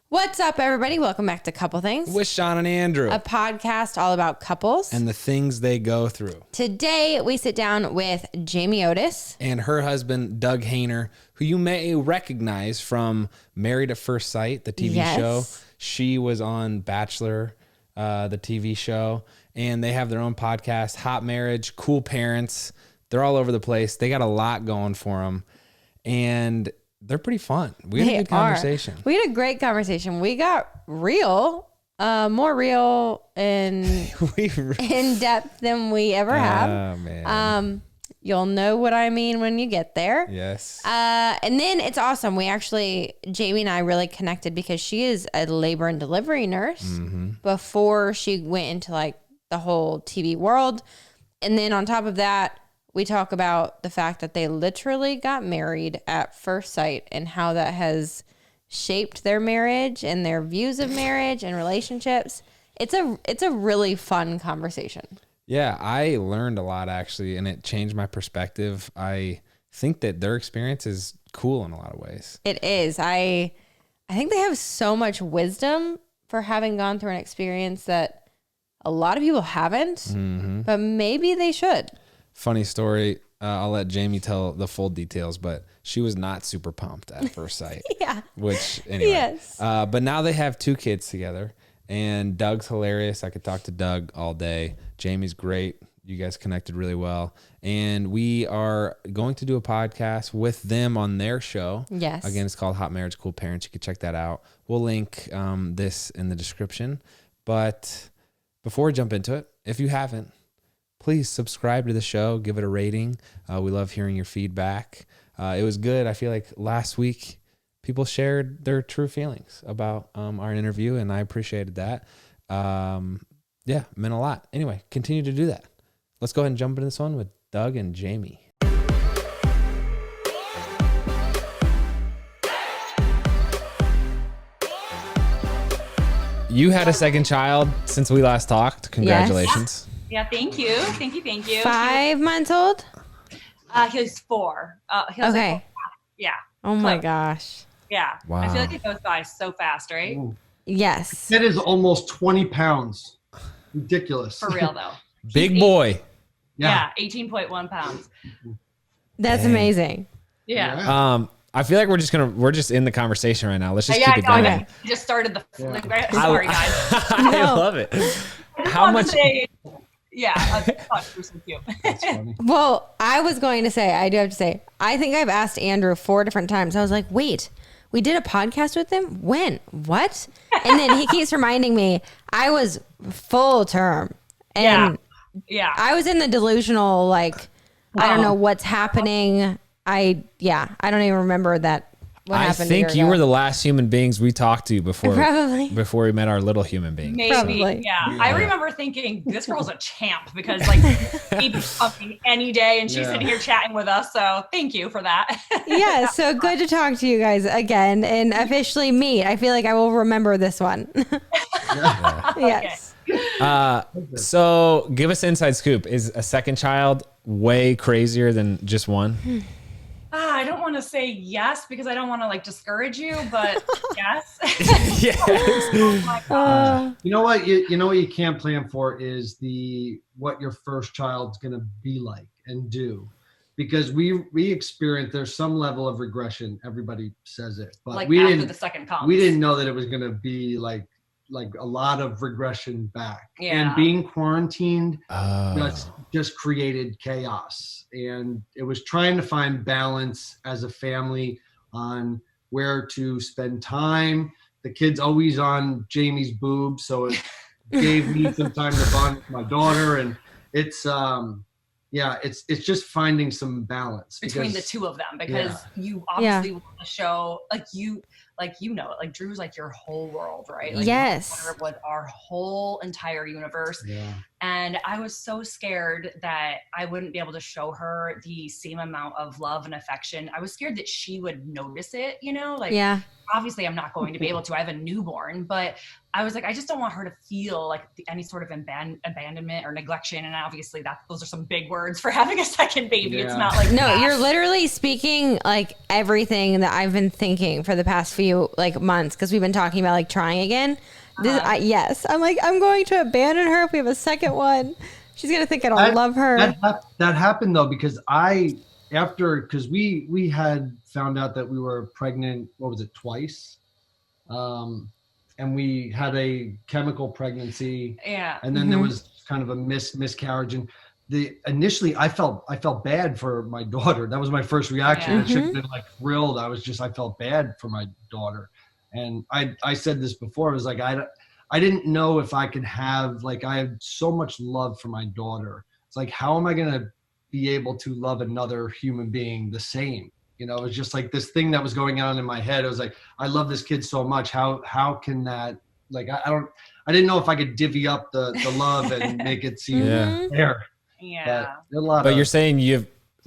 What's up, everybody? Welcome back to Couple Things with Shawn and Andrew, a podcast all about couples and the things they go through. Today, we sit down with Jamie Otis and her husband, Doug Hayner, who you may recognize from Married at First Sight, the TV show. She was on Bachelor, the TV show, and they have their own podcast, Hot Marriage, Cool Parents. They're all over the place. They got a lot going for them, and they're pretty fun. We had a good conversation. We had a great conversation. We got real, more real and in depth than we ever have. Oh, man. You'll know what I mean when you get there. Yes. And then it's awesome. Jamie and I really connected because she is a labor and delivery nurse before she went into like the whole TV world. And then on top of that, we talk about the fact that they literally got married at first sight and how that has shaped their marriage and their views of marriage and relationships. It's a really fun conversation. Yeah, I learned a lot actually, and it changed my perspective. I think that their experience is cool in a lot of ways. It is. I think they have so much wisdom for having gone through an experience that a lot of people haven't, but maybe they should. Funny story. I'll let Jamie tell the full details, but she was not super pumped at first sight. Yeah. Which, anyway. Yes. But now they have 2 kids together, and Doug's hilarious. I could talk to Doug all day. Jamie's great. You guys connected really well. And we are going to do a podcast with them on their show. Yes. Again, it's called Hot Marriage, Cool Parents. You can check that out. We'll link this in the description. But before we jump into it, if you haven't, please subscribe to the show. Give it a rating. We love hearing your feedback. It was good. I feel like last week people shared their true feelings about our interview, and I appreciated that. Yeah, meant a lot. Anyway, continue to do that. Let's go ahead and jump into this one with Doug and Jamie. You had a second child since we last talked. Congratulations. Yes. Yeah, thank you. Thank you. 5 months old? He was 4. He was okay. Like, yeah. Oh my gosh. Yeah. Wow. I feel like it goes by so fast, right? Ooh. Yes. That is almost 20 pounds. Ridiculous. For real, though. Big boy. Yeah. 18.1 pounds. That's amazing. Yeah. I feel like we're just in the conversation right now. Let's just keep it going. I just started the sorry guys. I love it. How much? Yeah, you're so cute. That's funny. Well, I was going to say, I do have to say, I think I've asked Andrew 4 different times. I was like, wait, we did a podcast with him? When? What? And then he keeps reminding me I was full term. And yeah. I was in the delusional, like, I don't know what's happening. I don't even remember that. What happened I think you were the last human beings we talked to before we met our little human being. Maybe. Probably. Yeah. I remember thinking this girl's a champ because like she'd be talking any day and she's sitting here chatting with us. So thank you for that. Yeah. So good to talk to you guys again and officially meet. I feel like I will remember this one. Yes. So give us inside scoop. Is a second child way crazier than just one? I don't want to say yes because I don't want to like discourage you, but yes. Yes. Oh my God. You know what you can't plan for is what your first child's going to be like and do, because we experienced there's some level of regression. Everybody says it, but like we after didn't. The second comes. We didn't know that it was going to be like a lot of regression back. Yeah. And being quarantined just created chaos. And it was trying to find balance as a family on where to spend time. The kid's always on Jamie's boob, so it gave me some time to bond with my daughter. And it's just finding some balance between the two of them, because you obviously want to show Drew's like your whole world, right? Like, yes. was our whole entire universe. Yeah. And I was so scared that I wouldn't be able to show her the same amount of love and affection. I was scared that she would notice it, like, obviously I'm not going to be able to, I have a newborn, but I was like, I just don't want her to feel like any sort of abandonment or neglection. And obviously those are some big words for having a second baby. It's not like no, you're literally speaking like everything that I've been thinking for the past few like months. Cause we've been talking about like trying again. Yes. I'm like, I'm going to abandon her if we have a second one. She's going to think I don't love her. That happened though, because because we had found out that we were pregnant, what was it, twice? And we had a chemical pregnancy. Yeah. And then there was kind of a miscarriage. And initially I felt bad for my daughter. That was my first reaction. Yeah. I should have been like thrilled. I felt bad for my daughter. And I said this before, I was like, I didn't know if I could have, like, I had so much love for my daughter. It's like, how am I going to be able to love another human being the same? It was just like this thing that was going on in my head. I was like, I love this kid so much. How can that, like, I didn't know if I could divvy up the love and make it seem fair. Yeah. But you're saying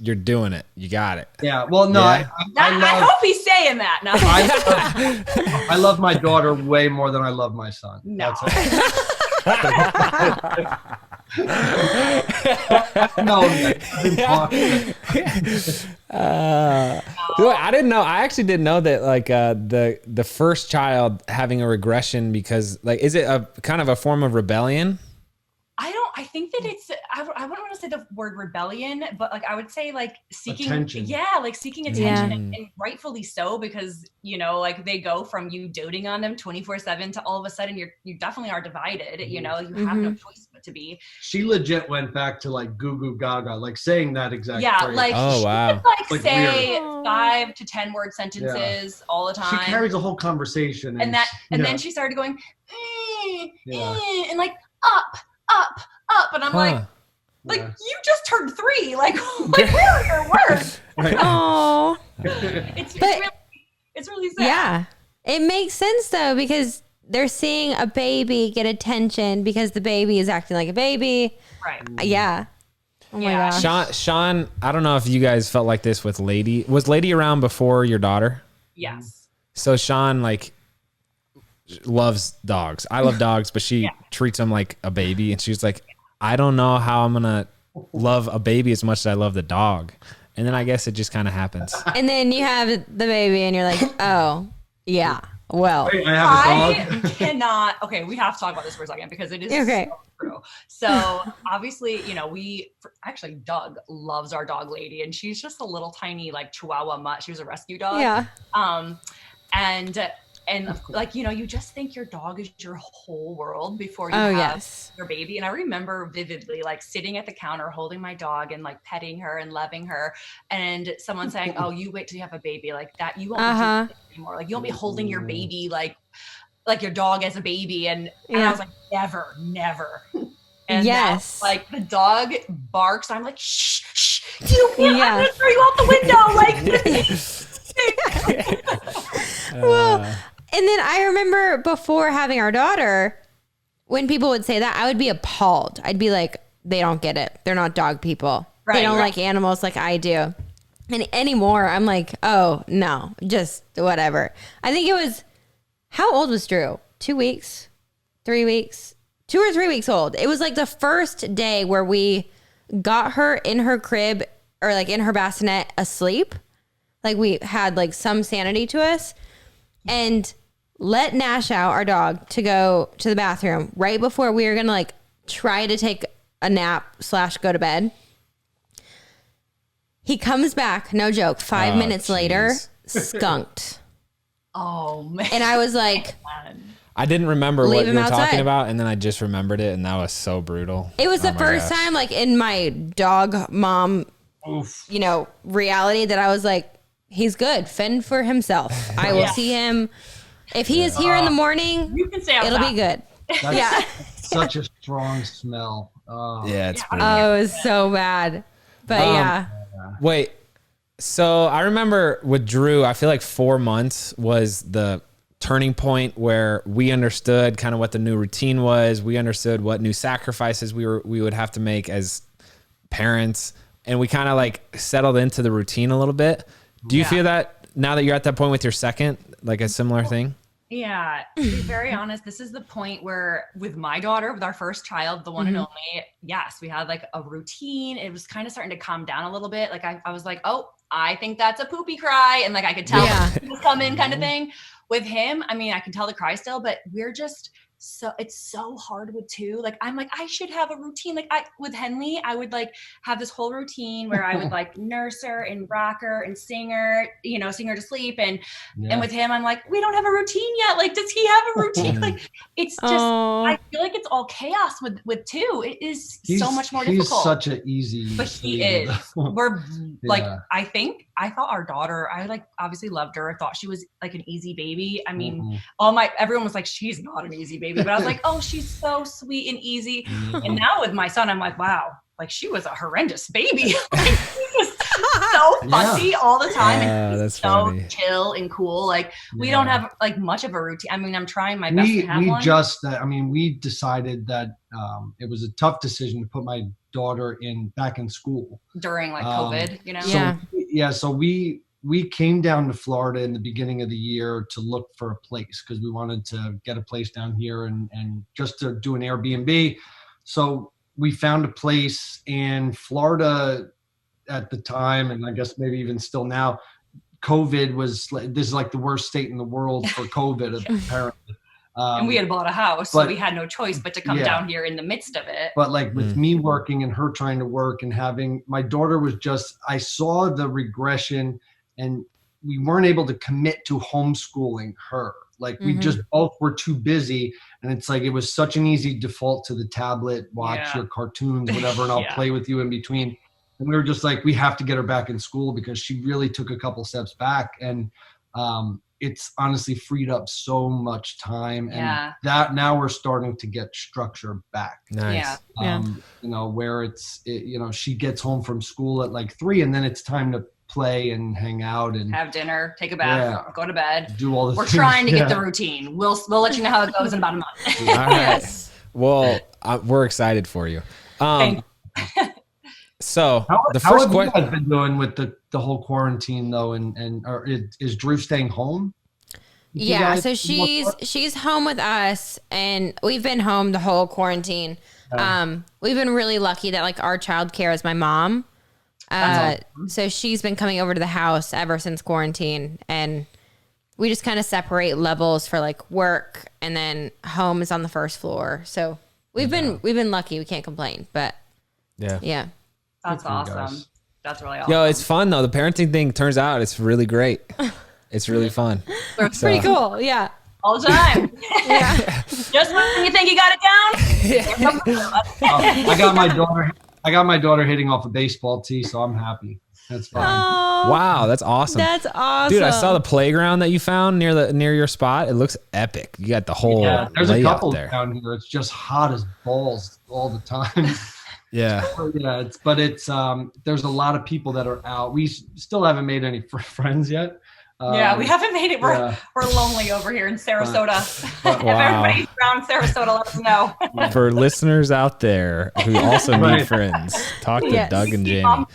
you're doing it. You got it. Yeah. Well, no, Yeah. I hope he's saying that. No. I love my daughter way more than I love my son. No. No, I didn't talk. I didn't know. I actually didn't know that, like, the first child having a regression because, like, is it a kind of a form of rebellion? I think that it's, I wouldn't want to say the word rebellion, but like, I would say like seeking attention. Yeah, like seeking attention and rightfully so, because, like they go from you doting on them 24/7 to all of a sudden you definitely are divided, you have no choice but to be. She legit went back to like goo goo gaga, like saying that exact phrase. Like, oh, wow. She would, Like say 5 to 10 word sentences all the time. She carries a whole conversation. And then she started going, and like up. And I'm like, you just turned 3. Like where are your words? Oh, It's really sad. yeah. It makes sense though, because they're seeing a baby get attention because the baby is acting like a baby. Right. Yeah. Oh my gosh. Shawn, I don't know if you guys felt like this with Lady. Was Lady around before your daughter? Yes. So Shawn, like, loves dogs. I love dogs, but she treats them like a baby. And she's like, I don't know how I'm going to love a baby as much as I love the dog. And then I guess it just kind of happens. And then you have the baby and you're like, oh, yeah. Well, Wait, I have a dog. Cannot. Okay, we have to talk about this for a second because it is so true. So obviously, actually Doug loves our dog Lady, and she's just a little tiny like Chihuahua mutt. She was a rescue dog. Yeah. And like, you just think your dog is your whole world before you have your baby. And I remember vividly like sitting at the counter holding my dog and like petting her and loving her, and someone saying, oh, you wait till you have a baby, like that you won't be doing it anymore. Like you won't be holding your baby like your dog as a baby. And I was like, never. And now, like the dog barks, I'm like, shh, I'm gonna throw you out the window. Like well, and then I remember before having our daughter, when people would say that, I would be appalled. I'd be like, they don't get it. They're not dog people. They don't like animals like I do. And anymore, I'm like, oh, no, just whatever. I think it was, how old was Drew? 2 weeks? 3 weeks? 2 or 3 weeks old. It was like the first day where we got her in her crib or like in her bassinet asleep. Like we had like some sanity to us, and let Nash out, our dog, to go to the bathroom right before we were going to like try to take a nap / go to bed. He comes back, no joke, 5 minutes later, skunked. Oh man. And I was like, I didn't remember what you were outside. talking about, and then I just remembered it, and that was so brutal. It was the first time like in my dog mom, reality that I was like, he's good. Fend for himself. I will see him. If he is here in the morning, you can say it'll be good. That's such a strong smell. Yeah, it's brutal. Oh, it was so bad. But Wait, so I remember with Drew, I feel like 4 months was the turning point where we understood kind of what the new routine was. We understood what new sacrifices we would have to make as parents, and we kind of like settled into the routine a little bit. Do you feel that now that you're at that point with your second, like a similar thing? Yeah, to be very honest, this is the point where with my daughter, with our first child, the one and only, yes, we had like a routine. It was kind of starting to calm down a little bit. Like I was like, oh, I think that's a poopy cry. And like, I could tell it was coming kind of thing. With him, I mean, I can tell the cry still, but we're just, so it's so hard with two. Like, I'm like, I should have a routine. Like with Henley, I would like have this whole routine where I would like nurse her and rock her and sing her to sleep. And with him, I'm like, we don't have a routine yet. Like, does he have a routine? Like, it's just, I feel like it's all chaos with two. It is so much more difficult. He's such an easy, but he is. We're like, I thought our daughter, I like obviously loved her. I thought she was like an easy baby. I mean, everyone was like, she's not an easy baby. But I was like, oh, she's so sweet and easy. And now with my son, I'm like, wow, like she was a horrendous baby. Like, she was so fussy all the time. And that's so funny. Chill and cool. Like we don't have like much of a routine. I mean, I'm trying my best to have one. We decided that it was a tough decision to put my daughter back in school. During like COVID, you know? So we came down to Florida in the beginning of the year to look for a place because we wanted to get a place down here and just to do an Airbnb. So we found a place in Florida at the time, and I guess maybe even still now, COVID this is like the worst state in the world for COVID, apparently. And we had bought a house, so we had no choice but to come down here in the midst of it. But like with me working and her trying to work and having my daughter I saw the regression, and we weren't able to commit to homeschooling her. Like we just both were too busy, and it's like it was such an easy default to the tablet, watch your cartoons, whatever, and I'll play with you in between. And we were just like, we have to get her back in school because she really took a couple steps back, and it's honestly freed up so much time, and that now we're starting to get structure back. Nice. Where she gets home from school at like 3, and then it's time to play and hang out and have dinner, take a bath, go to bed, do all the We're trying to get the routine. We'll let you know how it goes in about a month. All right. Well, we're excited for you. So the first question, how have you guys been doing with the whole quarantine though, and is Drew staying home? Yeah, so she's home with us, and we've been home the whole quarantine. We've been really lucky that like our childcare is my mom. Awesome. So she's been coming over to the house ever since quarantine, and we just kind of separate levels for like work, and then home is on the first floor. So we've been lucky. We can't complain, but yeah. That's awesome. That's really awesome. Yo, it's fun though. The parenting thing turns out it's really great. It's really fun. It's pretty cool. Yeah. All the time. Just when you think you got it down. I got my daughter hitting off a baseball tee, so I'm happy. That's fine. Oh, wow, that's awesome. That's awesome. Dude, I saw the playground that you found near your spot. It looks epic. You got the whole there's a couple there. Down here. It's just hot as balls all the time. Yeah. There's a lot of people that are out. We still haven't made any friends yet. We haven't made it. We're lonely over here in Sarasota. If everybody's around Sarasota, let us know. For listeners out there who also need friends, talk to Doug and Jamie.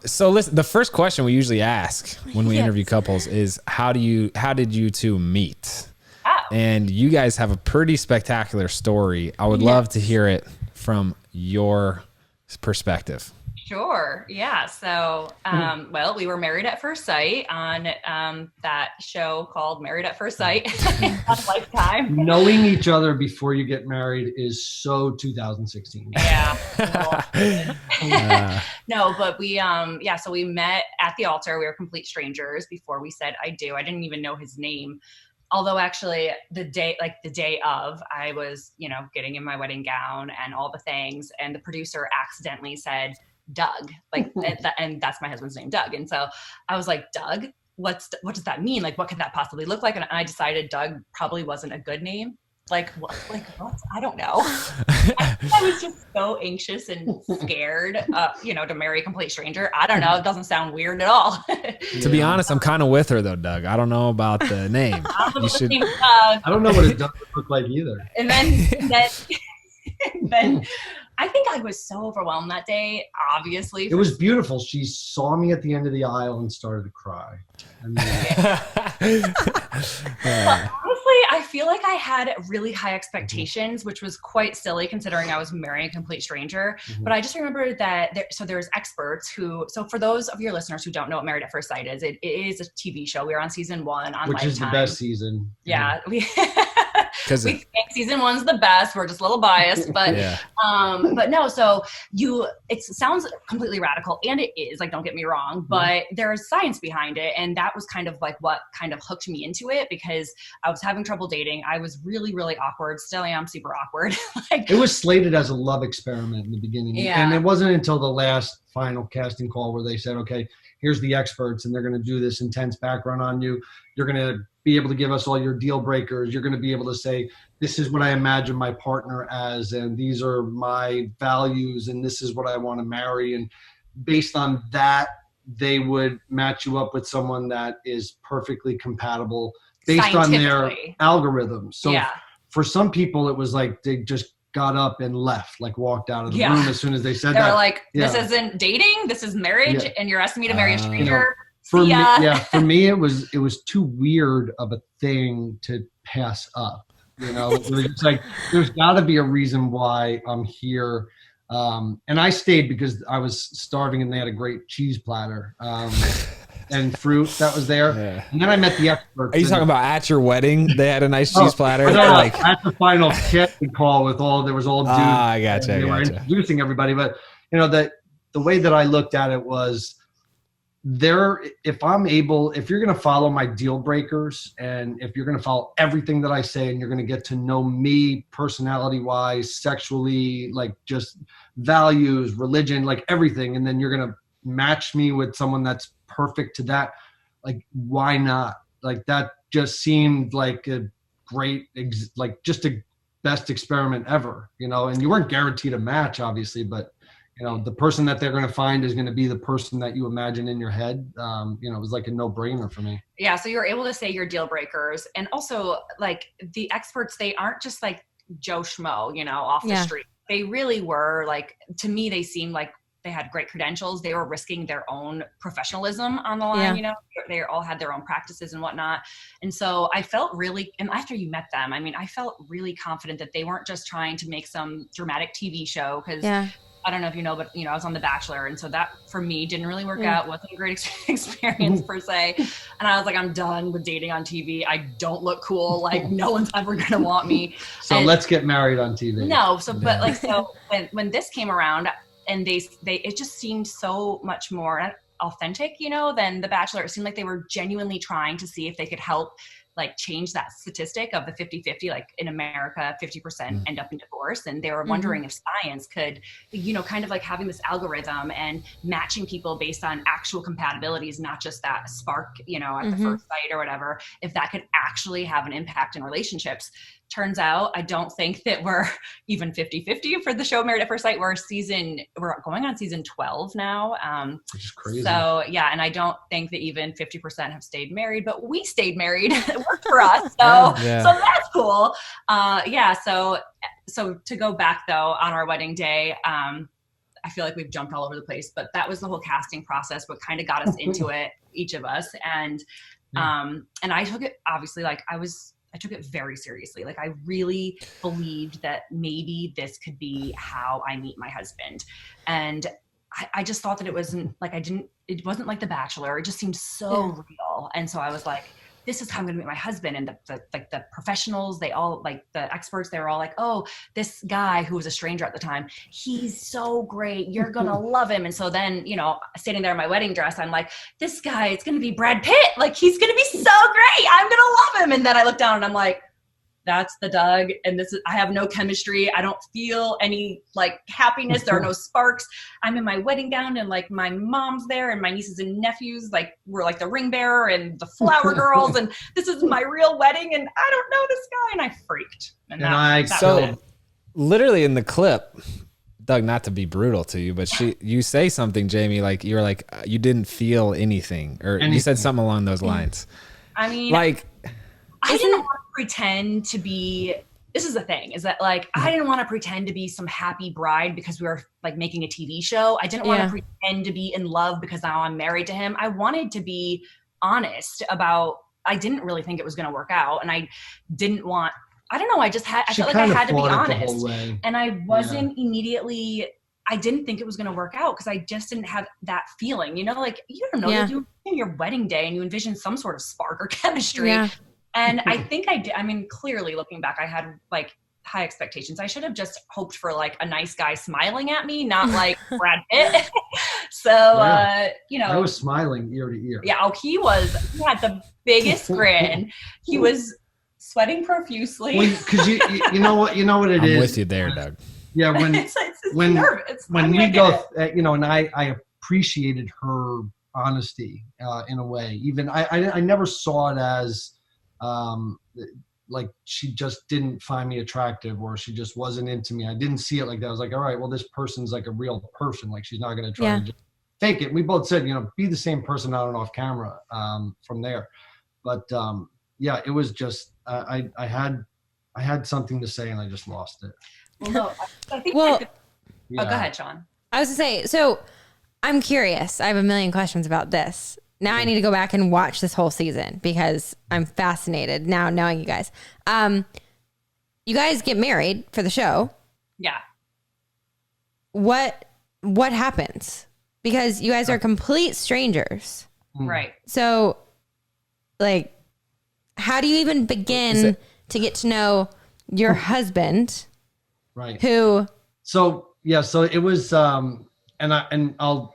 So listen, the first question we usually ask when we interview couples is how did you two meet? And you guys have a pretty spectacular story. I would love to hear it from your perspective. Sure. Yeah. So, we were married at first sight on that show called Married at First Sight on Lifetime. Knowing each other before you get married is so 2016. Yeah. No, but we, so we met at the altar. We were complete strangers before we said I do. I didn't even know his name. Although actually the day of, I was, getting in my wedding gown and all the things, and the producer accidentally said Doug, and that's my husband's name, Doug. And so I was like, Doug, what does that mean? Like, what could that possibly look like? And I decided Doug probably wasn't a good name. Like what? I don't know. I was just so anxious and scared, to marry a complete stranger. I don't know. It doesn't sound weird at all. To be honest, I'm kind of with her though, Doug. I don't know about the name. You should. I don't know what it does look like either. And then I think I was so overwhelmed that day, obviously. It was beautiful. She saw me at the end of the aisle and started to cry. Honestly, I feel like I had really high expectations, which was quite silly considering I was marrying a complete stranger. Mm-hmm. But I just remember that there's experts so for those of your listeners who don't know what Married at First Sight is, it is a TV show. We were on season 1 on Which Lifetime. Is the best season. Yeah. We think season 1's the best. We're just a little biased, but but no. So it sounds completely radical, and it is. Like, don't get me wrong, but there's science behind it, and that was kind of like what kind of hooked me into it because I was having trouble dating. I was really, really awkward. Still am super awkward. It was slated as a love experiment in the beginning, and it wasn't until the last final casting call where they said, "Okay, here's the experts, and they're going to do this intense background on you. You're going to be able to give us all your deal breakers. You're going to be able to say, this is what I imagine my partner as, and these are my values, and this is what I want to marry." And based on that, they would match you up with someone that is perfectly compatible based on their algorithms. So for some people, it was like they just got up and left, like walked out of the room as soon as they said that. They were like, this isn't dating, this is marriage, and you're asking me to marry a stranger. For me, it was too weird of a thing to pass up. It was just like, there's got to be a reason why I'm here. And I stayed because I was starving, and they had a great cheese platter and fruit that was there. Yeah. And then I met the experts. Are you talking about at your wedding? They had a nice cheese platter. No, at the final casting call with there was all dudes. I gotcha. They were introducing everybody, but the way that I looked at it was, if you're going to follow my deal breakers, and if you're going to follow everything that I say, and you're going to get to know me personality wise, sexually, like just values, religion, like everything, and then you're going to match me with someone that's perfect to that, like, why not? Like, that just seemed like a great, just a best experiment ever, and you weren't guaranteed a match, obviously, but the person that they're going to find is going to be the person that you imagine in your head. It was like a no-brainer for me. Yeah. So you were able to say your deal breakers, and also like the experts, they aren't just like Joe Schmo, off the street. They really were, like, to me, they seemed like they had great credentials. They were risking their own professionalism on the line. They all had their own practices and whatnot. And so I felt really, and after you met them, I felt really confident that they weren't just trying to make some dramatic TV show. Cause I don't know if you know, but I was on The Bachelor, and so that for me didn't really work out. Wasn't a great experience per se. And I was like, I'm done with dating on TV. I don't look cool. Like, no one's ever gonna want me. So let's get married on TV. No, but like, so when this came around, and it just seemed so much more authentic, than The Bachelor. It seemed like they were genuinely trying to see if they could help, like, change that statistic of the 50-50, like in America, 50% end up in divorce. And they were wondering if science could, kind of like having this algorithm and matching people based on actual compatibilities, not just that spark, at the first sight or whatever, if that could actually have an impact in relationships. Turns out, I don't think that we're even 50-50 for the show Married at First Sight. We're going on season 12 now. Which is crazy. So yeah, and I don't think that even 50% have stayed married, but we stayed married. It worked for us. So that's cool. So to go back though, on our wedding day, I feel like we've jumped all over the place, but that was the whole casting process, what kind of got us into it, each of us. And I took it, obviously, like I took it very seriously. Like, I really believed that maybe this could be how I meet my husband. And I just thought that it wasn't like, it wasn't like The Bachelor. It just seemed so real. And so I was like, this is how I'm going to meet my husband. And the professionals, they all, like, the experts, they were all like, oh, this guy who was a stranger at the time, he's so great. You're going to love him. And so then, standing there in my wedding dress, I'm like, this guy, it's going to be Brad Pitt. Like, he's going to be so great. I'm going to love him. And then I look down and I'm like, that's the Doug. And I have no chemistry. I don't feel any like happiness. There are no sparks. I'm in my wedding gown and like my mom's there and my nieces and nephews, like we're like the ring bearer and the flower girls. And this is my real wedding. And I don't know this guy. And I freaked. So literally in the clip, Doug, not to be brutal to you, but you say something, Jamie, like you're like, you didn't feel anything, or you said something along those lines. I mean, like, I didn't want to pretend to be, this is the thing, is that like, I didn't want to pretend to be some happy bride because we were like making a TV show. I didn't want to pretend to be in love because now I'm married to him. I wanted to be honest about, I didn't really think it was going to work out. And I didn't want, I don't know. I felt like I had to be honest, and I wasn't immediately, I didn't think it was going to work out because I just didn't have that feeling, you know, like you don't know, you do your wedding day and you envision some sort of spark or chemistry. Yeah. And I think I did. I mean, clearly looking back, I had like high expectations. I should have just hoped for like a nice guy smiling at me, not like Brad Pitt. So, you know, I was smiling ear to ear. Yeah. Oh, he had the biggest grin. He was sweating profusely. Because you know what it is. I'm with you there, Doug. Yeah, when we go, you know, and I appreciated her honesty in a way. Even I never saw it as like she just didn't find me attractive or she just wasn't into me. I didn't see it like that. I was like, all right, well, this person's like a real person. Like she's not going to try to just fake it. We both said, you know, be the same person on and off camera from there. But yeah, it was just I had something to say and I just lost it. Well, no, I think go ahead, Shawn. I was to say, so I'm curious. I have a million questions about this. Now I need to go back and watch this whole season because I'm fascinated now knowing you guys. You guys get married for the show. Yeah. What happens? Because you guys are complete strangers. Right. So, like, how do you even begin to get to know your husband? Right. Who? So it was, and I'll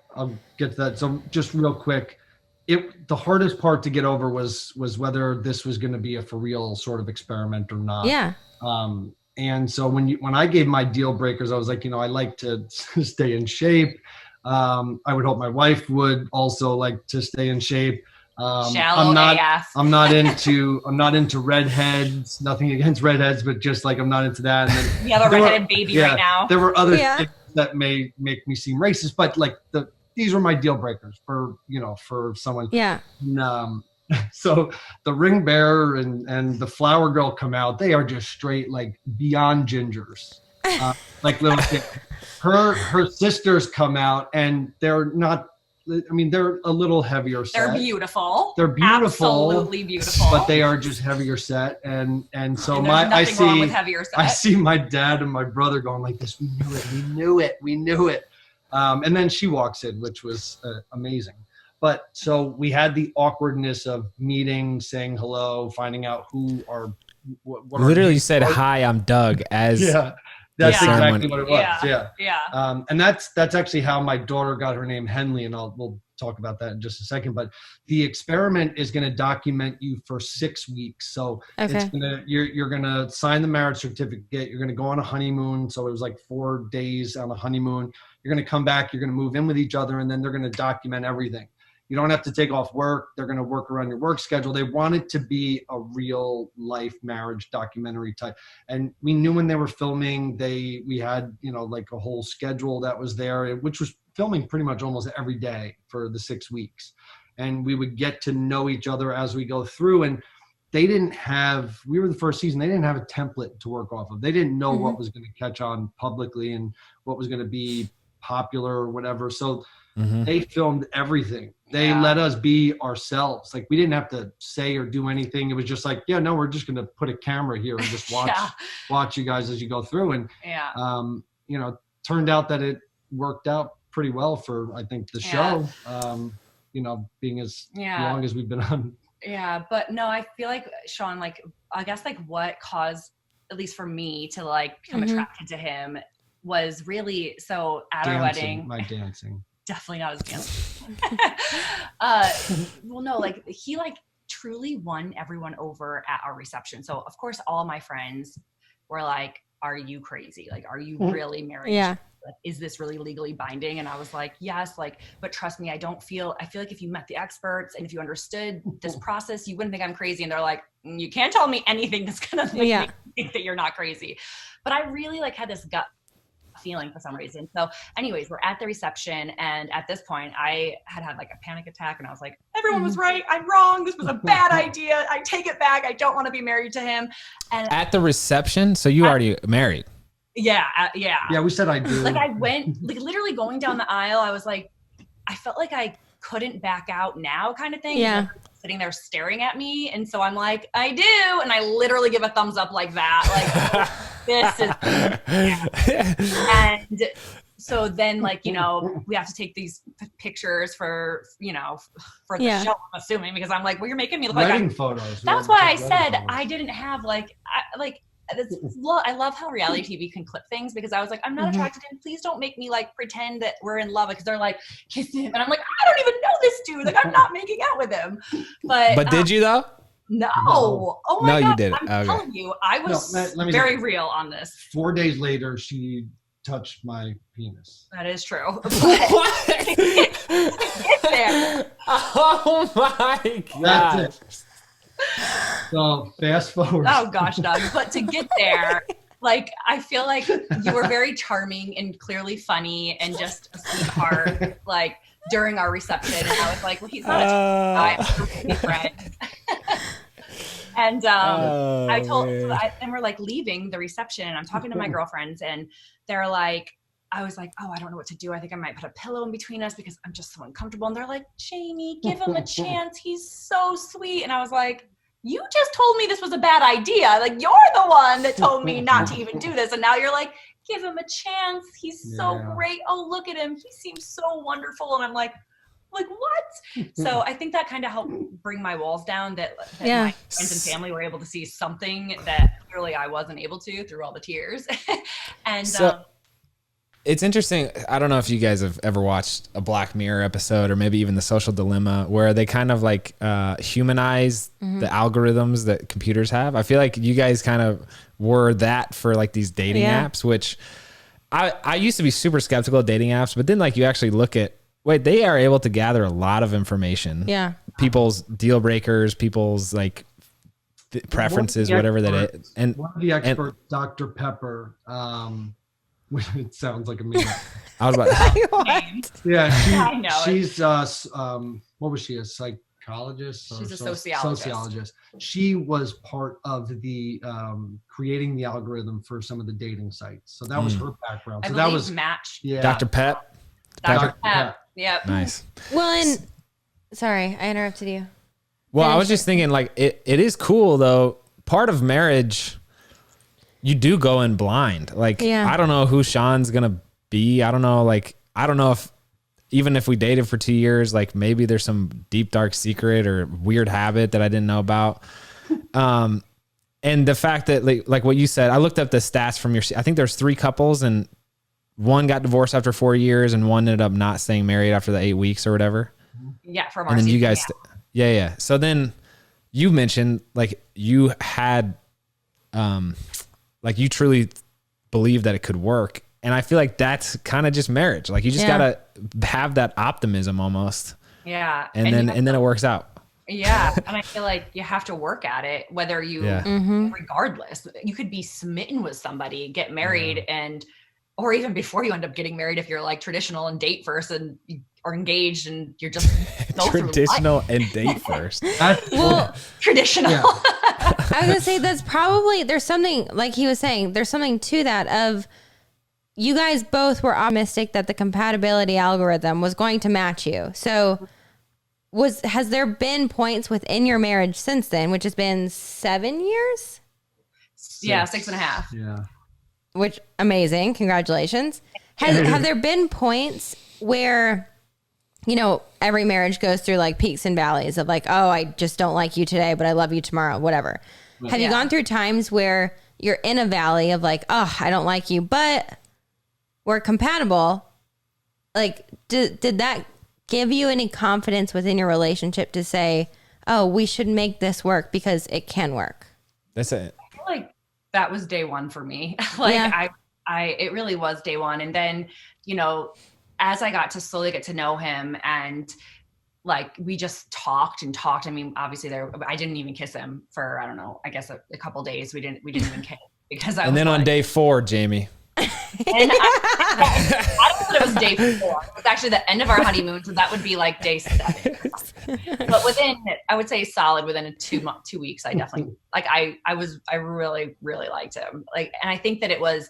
get to that. So just real quick, the hardest part to get over was whether this was going to be a for real sort of experiment or not. Yeah. And so when I gave my deal breakers, I was like, you know, I like to stay in shape. I would hope my wife would also like to stay in shape. I'm not into redheads, nothing against redheads, but just like, I'm not into that. And then you have a redheaded baby right now. There were other things that may make me seem racist, but like these were my deal breakers for someone. Yeah. And, so the ring bearer and the flower girl come out. They are just straight, like beyond gingers, like little kids. Her sisters come out and they're not, I mean, they're a little heavier set. They're beautiful. They're beautiful. Absolutely beautiful. But they are just heavier set. And so and I see my dad and my brother going like this. We knew it. And then she walks in, which was amazing. But so we had the awkwardness of meeting, saying hello, finding out who are what literally said, "Hi, I'm Doug." As that's exactly what it was. Yeah. And that's actually how my daughter got her name, Henley, and we'll talk about that in just a second. But the experiment is going to document you for 6 weeks. So it's you're going to sign the marriage certificate. You're going to go on a honeymoon. So it was like 4 days on a honeymoon. You're going to come back. You're going to move in with each other, and then they're going to document everything. You don't have to take off work. They're going to work around your work schedule. They want it to be a real life marriage documentary type. And we knew when they were filming, we had, you know, like a whole schedule that was there, which was filming pretty much almost every day for the 6 weeks. And we would get to know each other as we go through. And we were the first season, they didn't have a template to work off of. They didn't know what was going to catch on publicly and what was going to be popular or whatever. So they filmed everything. They let us be ourselves. Like we didn't have to say or do anything. It was just like, we're just going to put a camera here and just watch you guys as you go through. And, you know, turned out that it worked out pretty well for, I think, the show, you know, being as long as we've been on. Yeah. But no, I feel like Shawn, like, I guess like what caused, at least for me to like become attracted to him was really, so at our wedding. My dancing. Definitely not as dancing. Well, no, like he like truly won everyone over at our reception. So of course, all my friends were like, are you crazy? Like, are you really married? Yeah. Like, is this really legally binding? And I was like, yes, like, but trust me, I feel like if you met the experts and if you understood this process, you wouldn't think I'm crazy. And they're like, you can't tell me anything that's going to make me think that you're not crazy. But I really like had this gut feeling for some reason. So anyways, we're at the reception. And at this point I had like a panic attack and I was like, everyone was right. I'm wrong. This was a bad idea. I take it back. I don't want to be married to him. And at the reception. So you already married. Yeah. We said I do. Like I went, like literally going down the aisle. I was like, I felt like I couldn't back out now kind of thing. Yeah. Sitting there staring at me. And so I'm like, I do. And I literally give a thumbs up like that. Like this is, and so then like, you know, we have to take these pictures for, you know, for the show, I'm assuming, because I'm like, well, you're making me look wedding like photos. That's why I said I didn't have like, I love how reality TV can clip things, because I was like, I'm not attracted to him. Please don't make me like pretend that we're in love, because they're like, kiss him. And I'm like, I don't even know this dude. Like, I'm not making out with him. But did you though? No. Oh my God. You didn't. I'm telling you, I was very real on this. 4 days later, she touched my penis. That is true. What? Get there. Oh my God. That's it. So fast forward. Oh gosh, Doug. But to get there, like, I feel like you were very charming and clearly funny and just a sweetheart, like during our reception. And I was like, well, he's not a guy, I'm a friend. And and we're like leaving the reception and I'm talking to my girlfriends and they're like, I was like, oh, I don't know what to do. I think I might put a pillow in between us because I'm just so uncomfortable. And they're like, Jamie, give him a chance. He's so sweet. And I was like, you just told me this was a bad idea. Like, you're the one that told me not to even do this. And now you're like, give him a chance. He's so great. Oh, look at him. He seems so wonderful. And I'm like, what? So I think that kind of helped bring my walls down, that my friends and family were able to see something that clearly I wasn't able to through all the tears. And it's interesting. I don't know if you guys have ever watched a Black Mirror episode or maybe even The Social Dilemma, where they kind of like humanize the algorithms that computers have. I feel like you guys kind of were that for like these dating apps, which I used to be super skeptical of dating apps, but then like you actually look at, they are able to gather a lot of information. Yeah. People's deal breakers, people's like preferences, whatever that is. And one of the experts, Dr. Pepper, it sounds like a meme. I was about I know. She's what was she? A psychologist? She's a sociologist. Sociologist. She was part of the creating the algorithm for some of the dating sites. So that was her background. So that was Match. Yeah. Dr. Pep. Dr. Pep. Yep. Nice. Well, and sorry, I interrupted you. Well, I was just thinking like it is cool though. Part of marriage, you do go in blind. Like, I don't know who Shawn's going to be. I don't know. Like, I don't know if, even if we dated for 2 years, like maybe there's some deep, dark secret or weird habit that I didn't know about. And the fact that like what you said, I looked up the stats from I think there's 3 couples and one got divorced after 4 years and one ended up not staying married after the 8 weeks or whatever. Yeah. From our and then season, you guys, yeah. So then you mentioned like you had, like you truly believe that it could work. And I feel like that's kind of just marriage. Like you just gotta have that optimism almost. Yeah. And then it works out. Yeah. And I feel like you have to work at it, whether you, regardless, you could be smitten with somebody, get married or even before you end up getting married, if you're like traditional and date first and are engaged and you're just traditional and date first. Well, traditional. Yeah. I was gonna say that's probably, there's something like he was saying, there's something to that of you guys both were optimistic that the compatibility algorithm was going to match you. So has there been points within your marriage since then, which has been 7 years? Yeah, 6.5. Yeah. Which amazing. Congratulations. Have there been points where, you know, every marriage goes through like peaks and valleys of like, oh, I just don't like you today, but I love you tomorrow, whatever. Have you gone through times where you're in a valley of like, oh, I don't like you, but we're compatible? Like, did that give you any confidence within your relationship to say, oh, we should make this work because it can work? That's it. I feel like that was day one for me. Like Yeah. it really was day one. And then, you know, as I got to slowly get to know him and like, we just talked and talked. I mean, obviously I didn't even kiss him for, I don't know, I guess a couple days. We didn't even kiss because And then on day 4, Jamie. And I don't know that it was day 4. It was actually the end of our honeymoon, so that would be like day 7. But within, I would say solid within 2 weeks, I definitely like I really liked him. Like, and I think that it was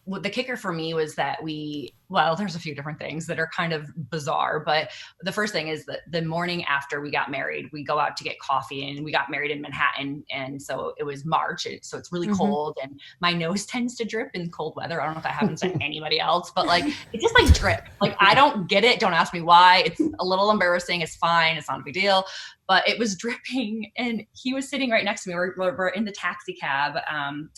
the kicker for me was that there's a few different things that are kind of bizarre, but the first thing is that the morning after we got married, we go out to get coffee, and we got married in Manhattan. And so it was March. So it's really cold, and my nose tends to drip in cold weather. I don't know if that happens to anybody else, but like, it just like drip. Like, I don't get it. Don't ask me why. It's a little embarrassing. It's fine. It's not a big deal. But it was dripping, and he was sitting right next to me. We're in the taxi cab.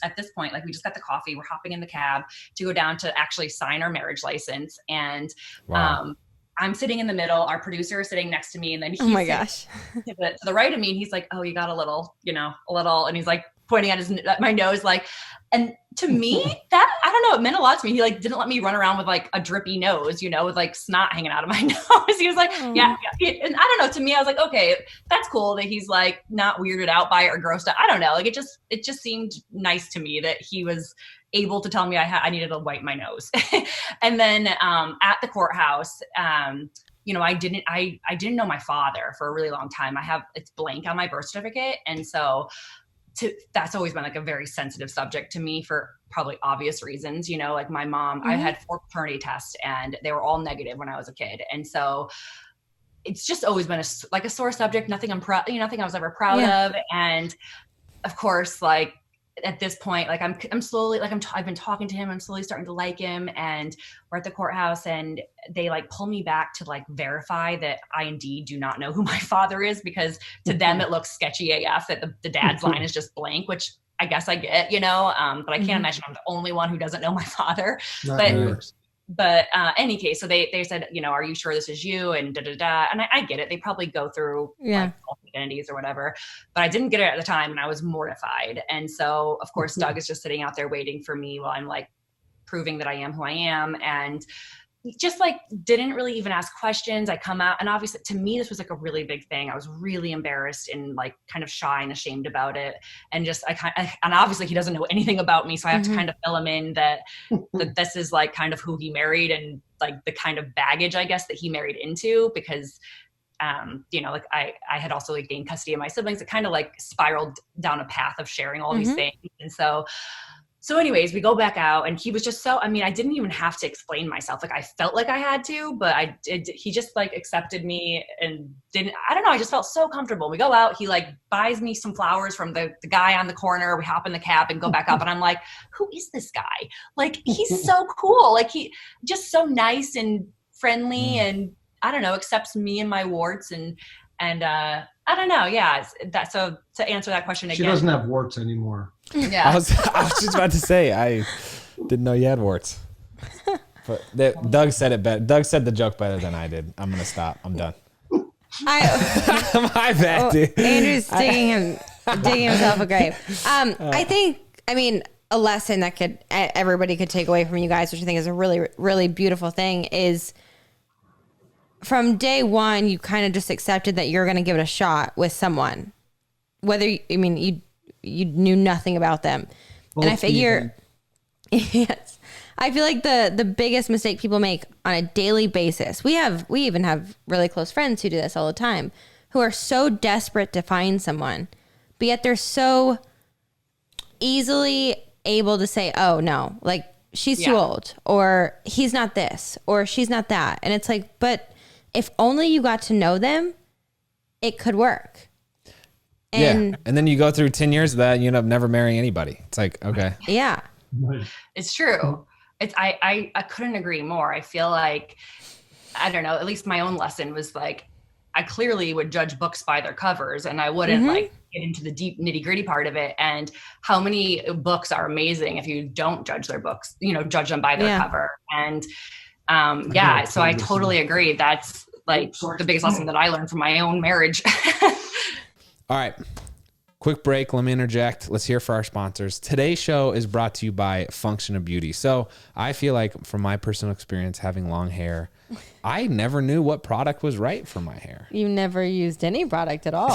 At this point, like, we just got the coffee. We're hopping in the cab to go down to actually sign our marriage license. And I'm sitting in the middle. Our producer is sitting next to me. And then he's oh my gosh, to the right of me. And he's like, oh, you got a little. And he's like pointing at my nose, like, and to me, that, I don't know, it meant a lot to me. He like didn't let me run around with like a drippy nose, with like snot hanging out of my nose. He was like, yeah. And I don't know, to me, I was like, okay, that's cool that he's like not weirded out by it or grossed out. I don't know. Like, it just seemed nice to me that he was able to tell me I needed to wipe my nose. And then at the courthouse, I didn't know my father for a really long time. It's blank on my birth certificate. And so that's always been like a very sensitive subject to me for probably obvious reasons. Like my mom, I had 4 paternity tests and they were all negative when I was a kid. And so it's just always been a sore subject, nothing nothing I was ever proud of. And of course, like, at this point, like I'm slowly, like I've been talking to him. I'm slowly starting to like him, and we're at the courthouse, and they like pull me back to like verify that I indeed do not know who my father is, because to them it looks sketchy AF that the dad's line is just blank, which I guess I get, but I can't imagine I'm the only one who doesn't know my father. But any case, so they said, are you sure this is you? And da-da-da. And I get it. They probably go through like identities or whatever, but I didn't get it at the time, and I was mortified. And so of course, Doug is just sitting out there waiting for me while I'm like proving that I am who I am. And just like didn't really even ask questions. I come out, and obviously to me, this was like a really big thing. I was really embarrassed and like kind of shy and ashamed about it. And and obviously he doesn't know anything about me. So I have to kind of fill him in that this is like kind of who he married, and like the kind of baggage, I guess, that he married into, because like I had also like gained custody of my siblings. It kind of like spiraled down a path of sharing all these things. And so anyways, we go back out, and he was just I didn't even have to explain myself. Like, I felt like I had to, but he just like accepted me and I don't know. I just felt so comfortable. We go out, he like buys me some flowers from the guy on the corner. We hop in the cab and go back up, and I'm like, who is this guy? Like, he's so cool. Like, he just so nice and friendly, and I don't know, accepts me and my warts, and I don't know. Yeah. So to answer that question again. She doesn't have warts anymore. Yeah. I was just about to say, I didn't know you had warts. But Doug said it better. Doug said the joke better than I did. I'm going to stop. I'm done. My bad, dude. Andrew's digging himself a grave. I think, a lesson that everybody could take away from you guys, which I think is a really, really beautiful thing, is from day one, you kind of just accepted that you're going to give it a shot with someone, whether you knew nothing about them. Both. And I figure, yes, I feel like the biggest mistake people make on a daily basis, we even have really close friends who do this all the time, who are so desperate to find someone, but yet they're so easily able to say, oh no, like, she's too old, or he's not this, or she's not that. And it's like, but if only you got to know them, it could work. And then you go through 10 years of that, and you end up never marrying anybody. It's like, okay. Yeah. It's true. I couldn't agree more. I feel like, I don't know, at least my own lesson was like, I clearly would judge books by their covers, and I wouldn't like get into the deep nitty gritty part of it. And how many books are amazing if you don't judge their books, judge them by their cover. And so I totally agree. That's like the biggest lesson that I learned from my own marriage. All right. Quick break. Let me interject. Let's hear for our sponsors. Today's show is brought to you by Function of Beauty. So I feel like from my personal experience having long hair, I never knew what product was right for my hair. You never used any product at all.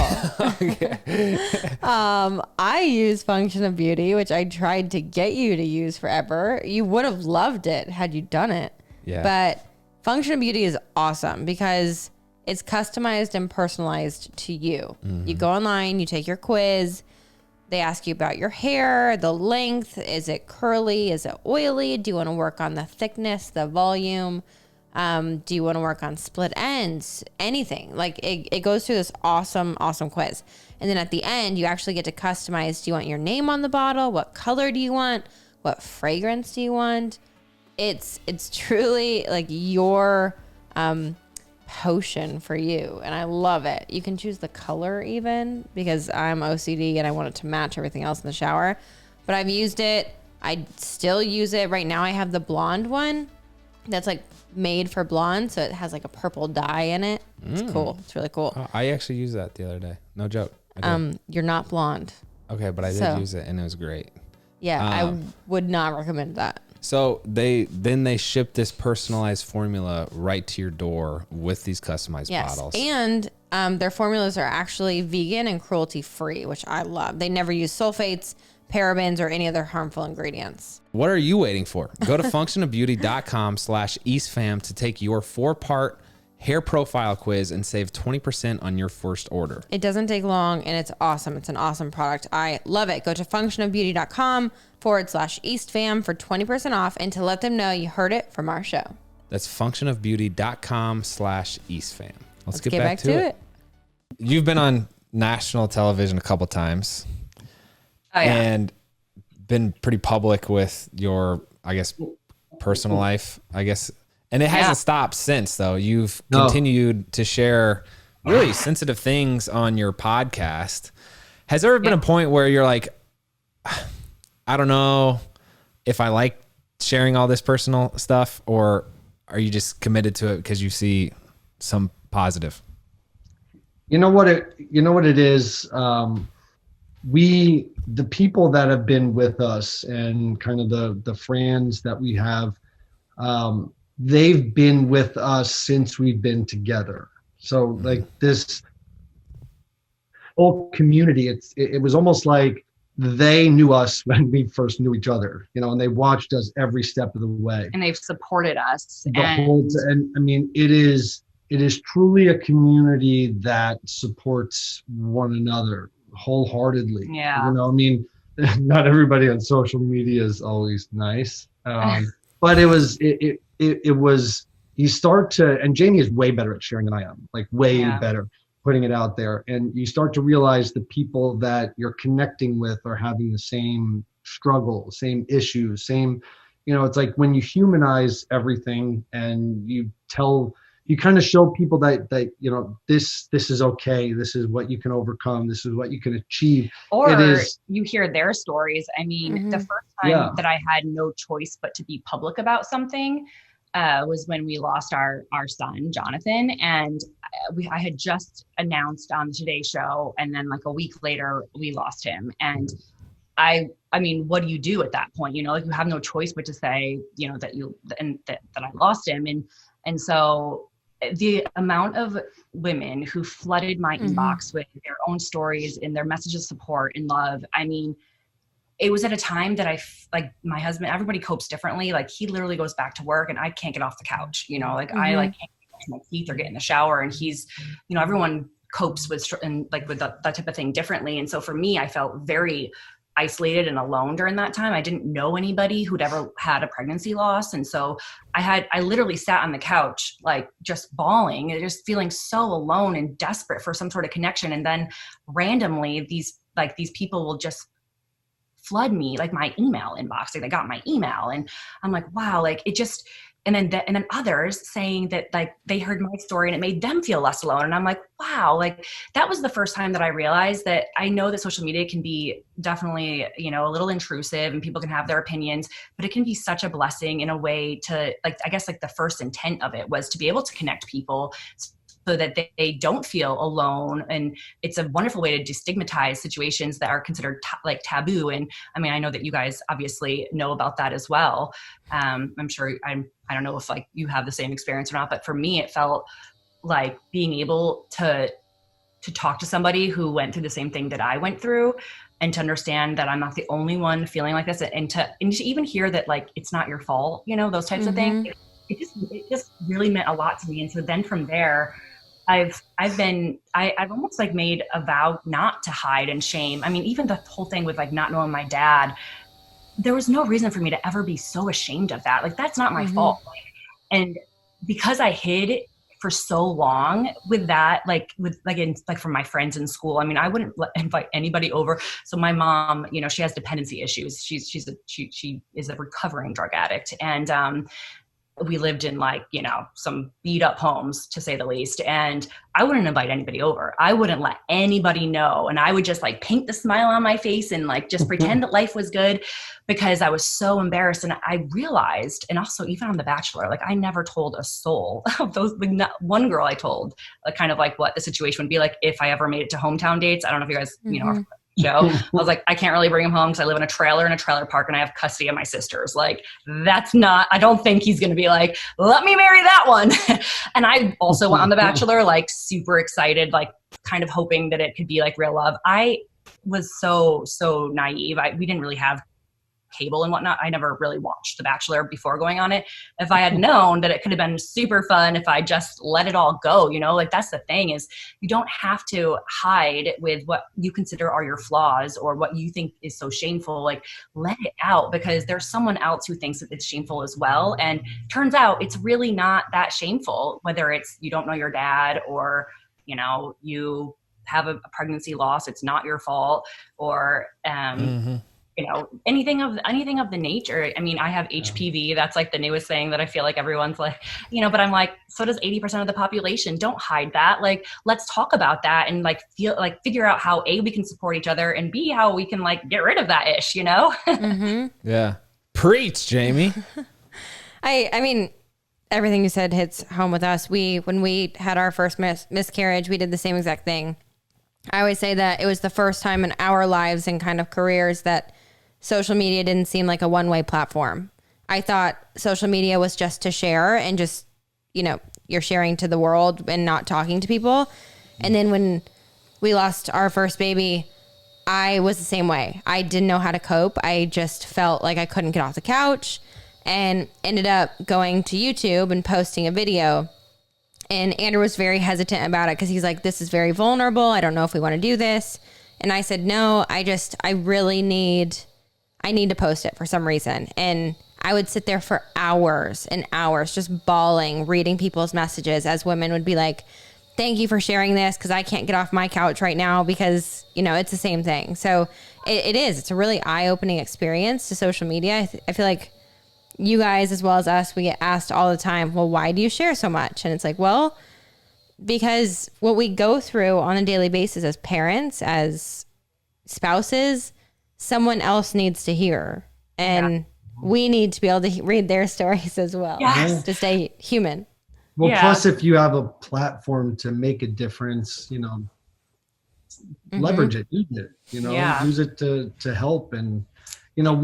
I use Function of Beauty, which I tried to get you to use forever. You would have loved it had you done it. Yeah. But Function of Beauty is awesome because it's customized and personalized to you. Mm-hmm. You go online, you take your quiz. They ask you about your hair, the length. Is it curly? Is it oily? Do you want to work on the thickness, the volume? Do you want to work on split ends? Anything. Like it goes through this awesome quiz. And then at the end, you actually get to customize. Do you want your name on the bottle? What color do you want? What fragrance do you want? It's truly like your potion for you, and I love it. You can choose the color even because I'm OCD and I want it to match everything else in the shower. But I've used it. I still use it. Right now I have the blonde one that's like made for blonde, so it has like a purple dye in it. It's cool. It's really cool. I actually used that the other day. No joke. You're not blonde. Okay, but I did use it and it was great. Yeah, I would not recommend that. So they ship this personalized formula right to your door with these customized bottles. And their formulas are actually vegan and cruelty free, which I love. They never use sulfates, parabens, or any other harmful ingredients. What are you waiting for? Go to functionofbeauty.com/EastFam to take your 4-part hair profile quiz and save 20% on your first order. It doesn't take long and it's awesome. It's an awesome product. I love it. Go to functionofbeauty.com/EastFam for 20% off and to let them know you heard it from our show. That's functionofbeauty.com/EastFam. Let's get back to it. You've been on national television a couple times. Oh, yeah. And been pretty public with your, I guess, personal life, I guess. And it hasn't stopped since, though. You've continued to share really sensitive things on your podcast. Has there ever been a point where you're like, I don't know if I like sharing all this personal stuff, or are you just committed to it because you see some positive? You know what it is? The people that have been with us and kind of the friends that we have, they've been with us since we've been together. So like this whole community, it was almost like they knew us when we first knew each other, and they watched us every step of the way. And they've supported us. And I mean, it is truly a community that supports one another wholeheartedly. Yeah. I mean, not everybody on social media is always nice. But it was, you start to, and Jamie is way better at sharing than I am, like way better putting it out there. And you start to realize the people that you're connecting with are having the same struggle, same issues, same, it's like when you humanize everything and you kind of show people that this is okay. This is what you can overcome. This is what you can achieve. Or you hear their stories. I mean, the first time that I had no choice but to be public about something was when we lost our son, Jonathan. And I had just announced on the Today Show. And then like a week later, we lost him. And I mean, what do you do at that point? Like you have no choice but to say, that I lost him. And so the amount of women who flooded my inbox with their own stories and their messages of support and love. I mean, it was at a time that like my husband, everybody copes differently. Like he literally goes back to work and I can't get off the couch, I can't brush my teeth or get in the shower. And he's, everyone copes with that type of thing differently. And so for me, I felt very isolated and alone during that time. I didn't know anybody who'd ever had a pregnancy loss. And so I literally sat on the couch, like just bawling and just feeling so alone and desperate for some sort of connection. And then randomly these people will just flood me, like my email inbox. Like they got my email and I'm like, wow, like it just, and then others saying that like they heard my story and it made them feel less alone. And I'm like, wow, like that was the first time that I realized that I know that social media can be definitely, a little intrusive and people can have their opinions, but it can be such a blessing in a way to like, I guess like the first intent of it was to be able to connect people so that they don't feel alone. And it's a wonderful way to destigmatize situations that are considered like taboo. And I mean, I know that you guys obviously know about that as well. I'm sure I don't know if like you have the same experience or not, but for me, it felt like being able to talk to somebody who went through the same thing that I went through, and to understand that I'm not the only one feeling like this, and to even hear that like it's not your fault, you know, those types of things. It just really meant a lot to me. And so then from there, I've almost like made a vow not to hide and shame. I mean, even the whole thing with like not knowing my dad, there was no reason for me to ever be so ashamed of that. Like, that's not my fault. And because I hid for so long with that, from my friends in school, I mean, I wouldn't invite anybody over. So my mom, you know, she has dependency issues. She is a recovering drug addict. And, we lived in like, you know, some beat up homes, to say the least. And I wouldn't invite anybody over. I wouldn't let anybody know. And I would just like paint the smile on my face and like just pretend that life was good, because I was so embarrassed. And I realized, and also even on The Bachelor, like I never told a soul of those, like not one girl I told kind of like what the situation would be like if I ever made it to hometown dates. I don't know if you guys, you know, are Joe. I was like, I can't really bring him home because I live in a trailer park and I have custody of my sisters. Like, that's not, I don't think he's going to be like, let me marry that one. And I also went on The Bachelor, like super excited, like kind of hoping that it could be like real love. I was so naive. We didn't really have cable and whatnot. I never really watched The Bachelor before going on it. If I had known that it could have been super fun if I just let it all go, you know, like that's the thing, is you don't have to hide with what you consider are your flaws or what you think is so shameful. Like, let it out, because there's someone else who thinks that it's shameful as well. And turns out it's really not that shameful, whether it's you don't know your dad, or, you know, you have a pregnancy loss, it's not your fault, or, you know, anything of the nature. I mean, I have HPV. That's like the newest thing that I feel like everyone's like, you know, but I'm like, so does 80% of the population. Don't hide that. Like, let's talk about that and like figure out how A, we can support each other, and B, how we can like get rid of that ish, you know? Yeah. Preach, Jamie. I mean, everything you said hits home with us. When we had our first miscarriage, we did the same exact thing. I always say that it was the first time in our lives and kind of careers that social media didn't seem like a one-way platform. I thought social media was just to share and just, you know, you're sharing to the world and not talking to people. And then when we lost our first baby, I was the same way. I didn't know how to cope. I just felt like I couldn't get off the couch, and ended up going to YouTube and posting a video. And Andrew was very hesitant about it because he's like, this is very vulnerable. I don't know if we want to do this. And I said, no, I really need to post it for some reason. And I would sit there for hours and hours just bawling, reading people's messages, as women would be like, thank you for sharing this, because I can't get off my couch right now, because, you know, it's the same thing. So it's a really eye-opening experience to social media. I feel like you guys, as well as us, we get asked all the time, well, why do you share so much? And it's like, well, because what we go through on a daily basis as parents, as spouses, someone else needs to hear. And we need to be able to read their stories as well, to stay human. Well, plus if you have a platform to make a difference, you know, leverage it, use it, you know, use it to help. And, you know,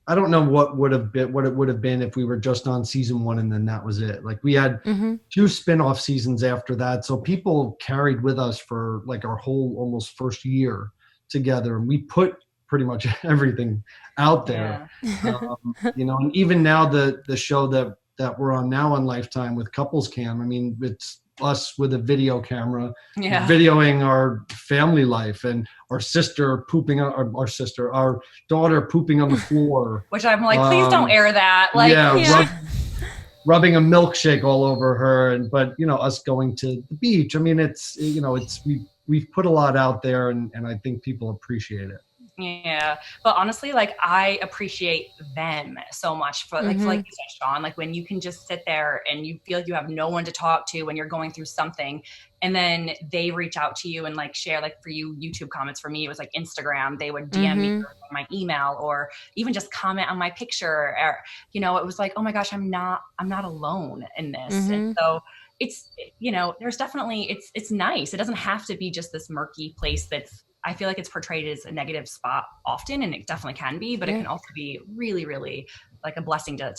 I don't know what it would have been if we were just on season 1 and then that was it. Like, we had 2 spin-off seasons after that. So people carried with us for like our whole almost first year together. And we put pretty much everything out there. You know, and even now the show that we're on now on Lifetime with Couples Cam, I mean, it's us with a video camera videoing our family life, and our daughter pooping on the floor, which I'm like, please don't air that, like rubbing a milkshake all over her. But you know, us going to the beach, I mean, it's, you know, we've put a lot out there, and I think people appreciate it. Yeah. But honestly, like, I appreciate them so much for like, like you said, Shawn, like when you can just sit there and you feel you have no one to talk to when you're going through something, and then they reach out to you and like share, like for you, YouTube comments. For me, it was like Instagram. They would DM me or my email, or even just comment on my picture, or, you know, it was like, oh my gosh, I'm not alone in this. And so it's, there's definitely, it's nice. It doesn't have to be just this murky place that's, I feel like it's portrayed as a negative spot often, and it definitely can be, but it can also be really, really like a blessing to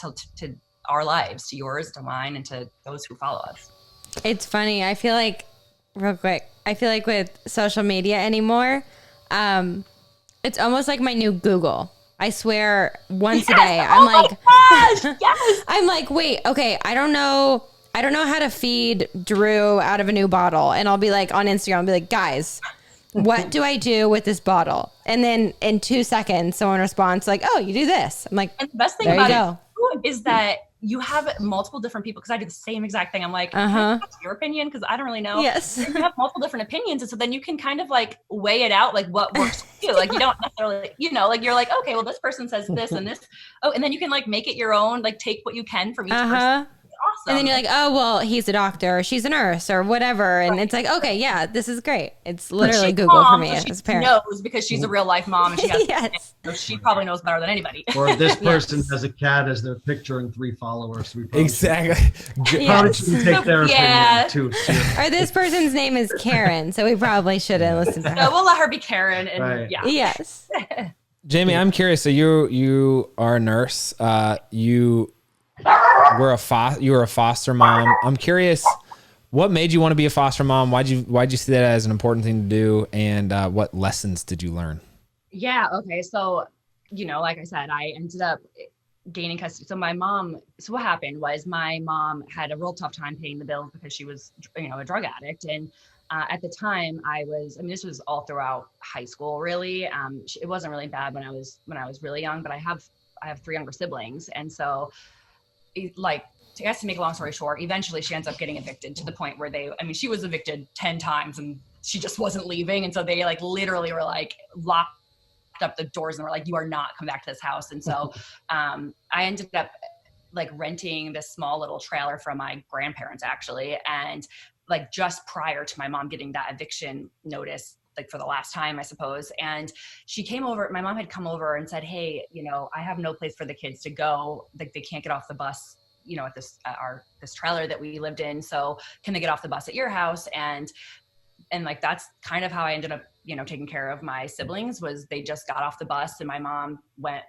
our lives, to yours, to mine, and to those who follow us. It's funny. I feel like, real quick, with social media anymore, it's almost like my new Google. I swear, once a day, I'm yes. I'm like, wait, okay, I don't know how to feed Drew out of a new bottle. And I'll be like on Instagram, I'll be like, guys, what do I do with this bottle? And then in 2 seconds, someone responds like, oh, you do this. I'm like, and the best thing about it is that you have multiple different people, because I do the same exact thing. I'm like, what's your opinion? Because I don't really know. Yes. And you have multiple different opinions. And so then you can kind of like weigh it out, like what works for you. Like you don't necessarily, like you're like, okay, well, this person says this and this. Oh, and then you can like make it your own, like take what you can from each person. Awesome. And then you're like, oh, well, he's a doctor, or she's a nurse, or whatever. And it's like, okay, yeah, this is great. It's literally Google for me as a parent. She knows because she's a real life mom, and she has so she probably knows better than anybody. Or this person has a cat as their picture and 3 followers. So exactly. Probably should take their opinion too. Or this person's name is Karen, so we probably shouldn't listen to her. No, we'll let her be Karen. And Yes. Jamie, I'm curious. So you are a nurse. You were a foster mom. I'm curious, what made you want to be a foster mom? Why'd you see that as an important thing to do? And what lessons did you learn? Yeah. Okay. So, like I said, I ended up gaining custody. So what happened was my mom had a real tough time paying the bills because she was, a drug addict. And at the time this was all throughout high school, really. It wasn't really bad when I was really young, but I have 3 younger siblings. And so to make a long story short, eventually she ends up getting evicted to the point where she was evicted 10 times and she just wasn't leaving. And so they like literally were like locked up the doors and were like, you are not coming back to this house. And so I ended up like renting this small little trailer from my grandparents actually. And like just prior to my mom getting that eviction notice, like for the last time, I suppose. And she came over, my mom had come over and said, hey, I have no place for the kids to go. Like they can't get off the bus, at this trailer that we lived in. So can they get off the bus at your house? And like, that's kind of how I ended up, taking care of my siblings. Was they just got off the bus and my mom went,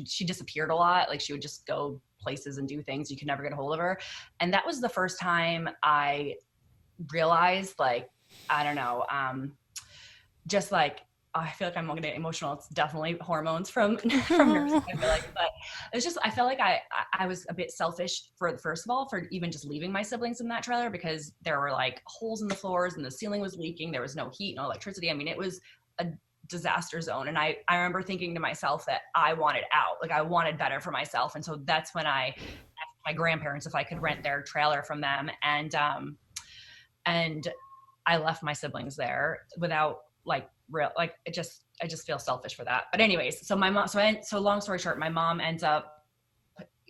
she disappeared a lot. Like she would just go places and do things. You could never get a hold of her. And that was the first time I realized, like, I don't know, just like, I feel like I'm going to get emotional. It's definitely hormones from nursing, I feel like. But it's just, I felt like I was a bit selfish first of all, for even just leaving my siblings in that trailer, because there were like holes in the floors and the ceiling was leaking. There was no heat, no electricity. It was a disaster zone. And I remember thinking to myself that I wanted out. Like I wanted better for myself. And so that's when I asked my grandparents if I could rent their trailer from them. And I left my siblings there without like I just feel selfish for that. But anyways, so my mom, so long story short, my mom ends up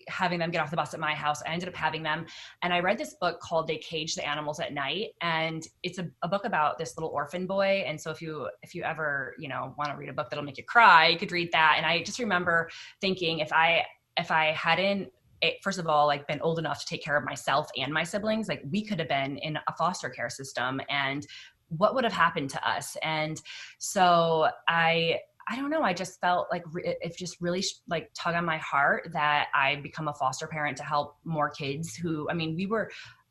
having them get off the bus at my house. I ended up having them. And I read this book called They Cage the Animals at Night. And it's a book about this little orphan boy. And so if you ever, want to read a book that'll make you cry, you could read that. And I just remember thinking if I hadn't, first of all, like been old enough to take care of myself and my siblings, like we could have been in a foster care system, and what would have happened to us? And so I don't know. I just felt like it just really like tug on my heart that I become a foster parent to help more kids who,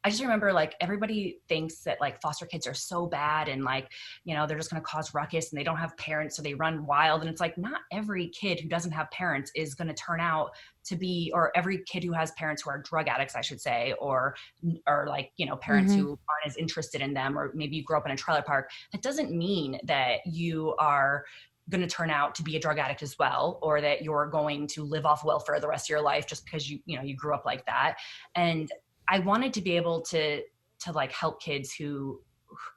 I just remember like everybody thinks that like foster kids are so bad and like, they're just going to cause ruckus and they don't have parents, so they run wild. And it's like, not every kid who doesn't have parents is going to turn out to be, or every kid who has parents who are drug addicts, I should say, or like, parents who aren't as interested in them, or maybe you grew up in a trailer park. That doesn't mean that you are going to turn out to be a drug addict as well, or that you're going to live off welfare the rest of your life just because you grew up like that. And I wanted to be able to like help kids who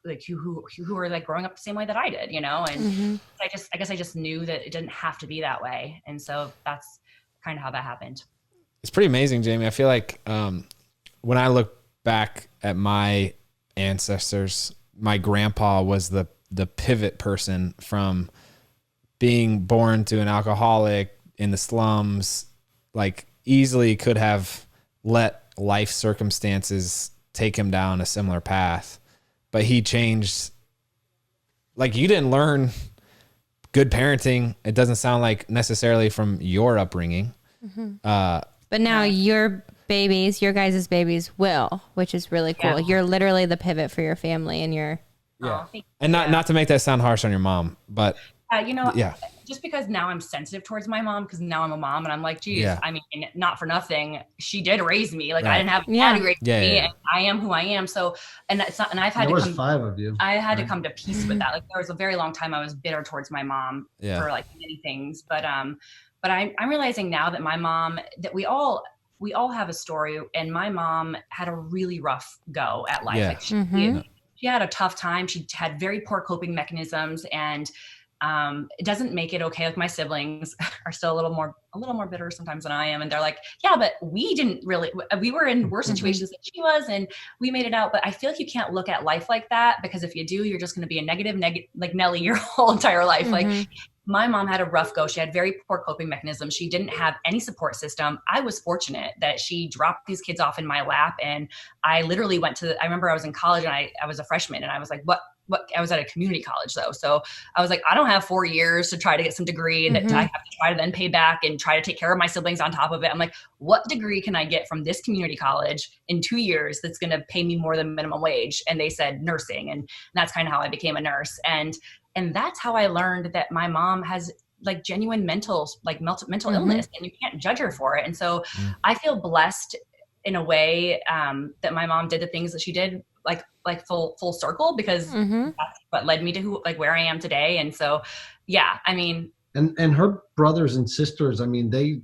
are like growing up the same way that I did, and I guess I just knew that it didn't have to be that way. And so that's kind of how that happened. It's pretty amazing, Jamie. I feel like when I look back at my ancestors, my grandpa was the pivot person from being born to an alcoholic in the slums, like easily could have let life circumstances take him down a similar path, but he changed. Like, you didn't learn good parenting. It doesn't sound like necessarily from your upbringing. But now your guys' babies will, which is really cool. You're literally the pivot for your family, and you're and not to make that sound harsh on your mom, but just because now I'm sensitive towards my mom, because now I'm a mom, and I'm like, geez, I mean, not for nothing, she did raise me. Like, I didn't have dad who raised me, and I am who I am. So, and that's not, and I've had there was 5 of you. I had to come to peace with that. Like, there was a very long time I was bitter towards my mom for like many things, but I'm realizing now that my mom, that we all have a story, and my mom had a really rough go at life. Like, she had a tough time. She had very poor coping mechanisms, and it doesn't make it okay. Like, my siblings are still a little more bitter sometimes than I am. And they're like, yeah, but we were in worse situations than she was, and we made it out. But I feel like you can't look at life like that, because if you do, you're just going to be a negative, like Nelly your whole entire life. Like, my mom had a rough go. She had very poor coping mechanisms. She didn't have any support system. I was fortunate that she dropped these kids off in my lap. And I literally I remember I was in college, and I was a freshman, and I was like, what, I was at a community college though. So I was like, I don't have 4 years to try to get some degree that I have to try to then pay back and try to take care of my siblings on top of it. I'm like, what degree can I get from this community college in 2 years that's going to pay me more than minimum wage? And they said nursing. And that's kind of how I became a nurse. And that's how I learned that my mom has like genuine mental illness, and you can't judge her for it. And so I feel blessed in a way that my mom did the things that she did, like full circle, because that's what led me to where I am today. And so, I mean, and her brothers and sisters, I mean, they,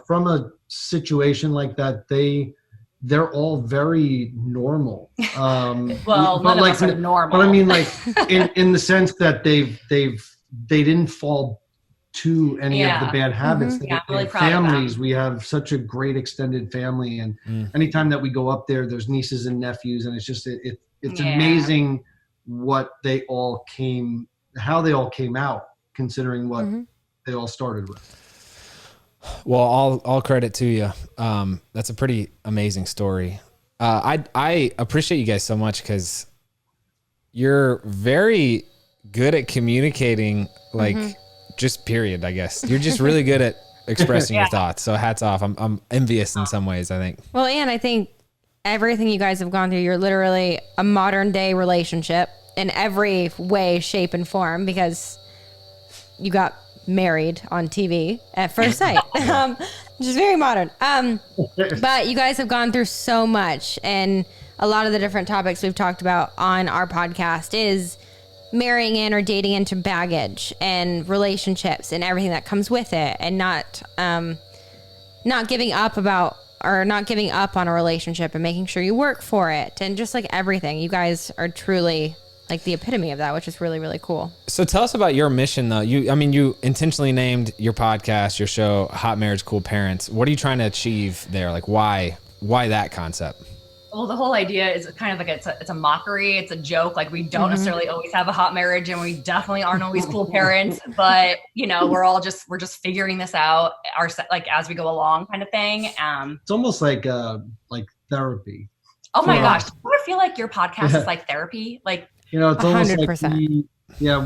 from a situation like that, they're all very normal. Well, none of us are normal. But I mean, like, in the sense that they didn't fall to any of the bad habits. I'm really proud families, of them. we have such a great extended family, and anytime that we go up there's nieces and nephews, and it's just it's amazing how they all came out, considering what they all started with. Well, all credit to you. That's a pretty amazing story. I appreciate you guys so much, because you're very good at communicating, like just period, I guess. You're just really good at expressing your thoughts. So hats off. I'm envious in some ways, I think. Well, and I think everything you guys have gone through, you're literally a modern day relationship in every way, shape, and form, because you got married on TV at first sight, which is very modern. But you guys have gone through so much, and a lot of the different topics we've talked about on our podcast is marrying in or dating into baggage and relationships and everything that comes with it, and not giving up on a relationship and making sure you work for it, and just like everything. You guys are truly like the epitome of that, which is really, really cool. So tell us about your mission, though. You intentionally named your podcast, your show, Hot Marriage, Cool Parents. What are you trying to achieve there? Like, why that concept? Well, the whole idea is kind of like it's a mockery. It's a joke. Like, we don't necessarily always have a hot marriage, and we definitely aren't always cool parents. But we're just figuring this out as we go along, kind of thing. It's almost like therapy. Oh my gosh! Do you ever feel like your podcast is like therapy? Like, it's almost 100%. Like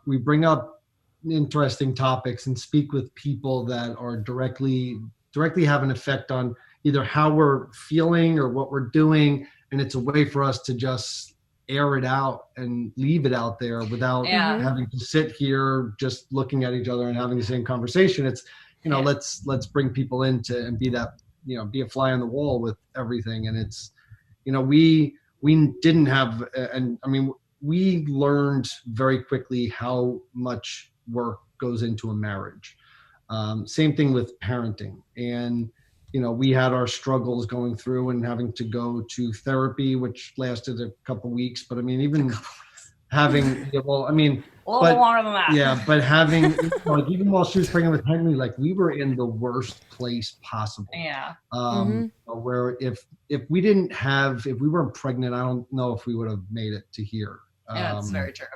we bring up interesting topics and speak with people that are directly have an effect on either how we're feeling or what we're doing, and it's a way for us to just air it out and leave it out there without having to sit here just looking at each other and having the same conversation. It's let's bring people in and be that, be a fly on the wall with everything. And it's, we didn't have, and I mean, we learned very quickly how much work goes into a marriage. Same thing with parenting. And we had our struggles going through and having to go to therapy, which lasted a couple weeks. But I mean, even having, a little longer than that. Yeah, but having, even while she was pregnant with Henry, like, we were in the worst place possible. Yeah. Where if we weren't pregnant, I don't know if we would have made it to here. Yeah, that's very true.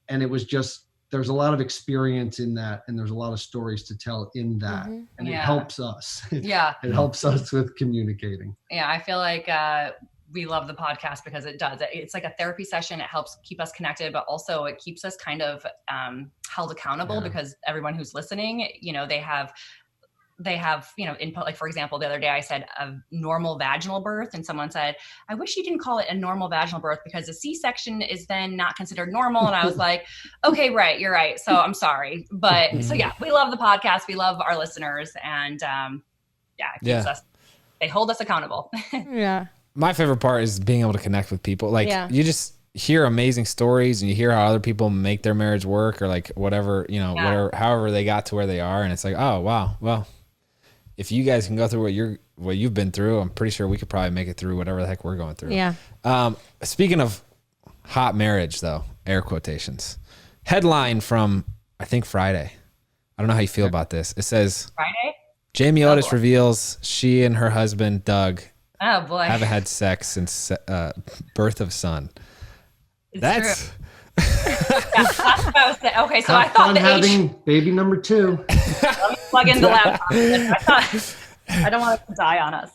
And it was just, there's a lot of experience in that, and there's a lot of stories to tell in that, and it helps us. Yeah, it helps us with communicating. Yeah, I feel like we love the podcast because it does. It's like a therapy session. It helps keep us connected, but also it keeps us kind of held accountable because everyone who's listening, they have, input. Like, for example, the other day I said a normal vaginal birth, and someone said, I wish you didn't call it a normal vaginal birth because a C-section is then not considered normal. And I was like, okay, right. You're right. So I'm sorry. But so yeah, we love the podcast. We love our listeners, and it keeps us, they hold us accountable. Yeah. My favorite part is being able to connect with people. Like you just hear amazing stories, and you hear how other people make their marriage work, or like whatever, whatever, however they got to where they are. And it's like, oh, wow. Well, if you guys can go through what you've been through, I'm pretty sure we could probably make it through whatever the heck we're going through. Yeah. Speaking of hot marriage, though, air quotations, headline from, I think, Friday. I don't know how you feel about this. It says, Friday? Jamie Otis reveals she and her husband, Doug, oh boy, haven't had sex since birth of son. That's true. That's what I was saying. Okay, so Have I thought fun having baby number 2. Let me plug in the laptop. I don't want it to die on us.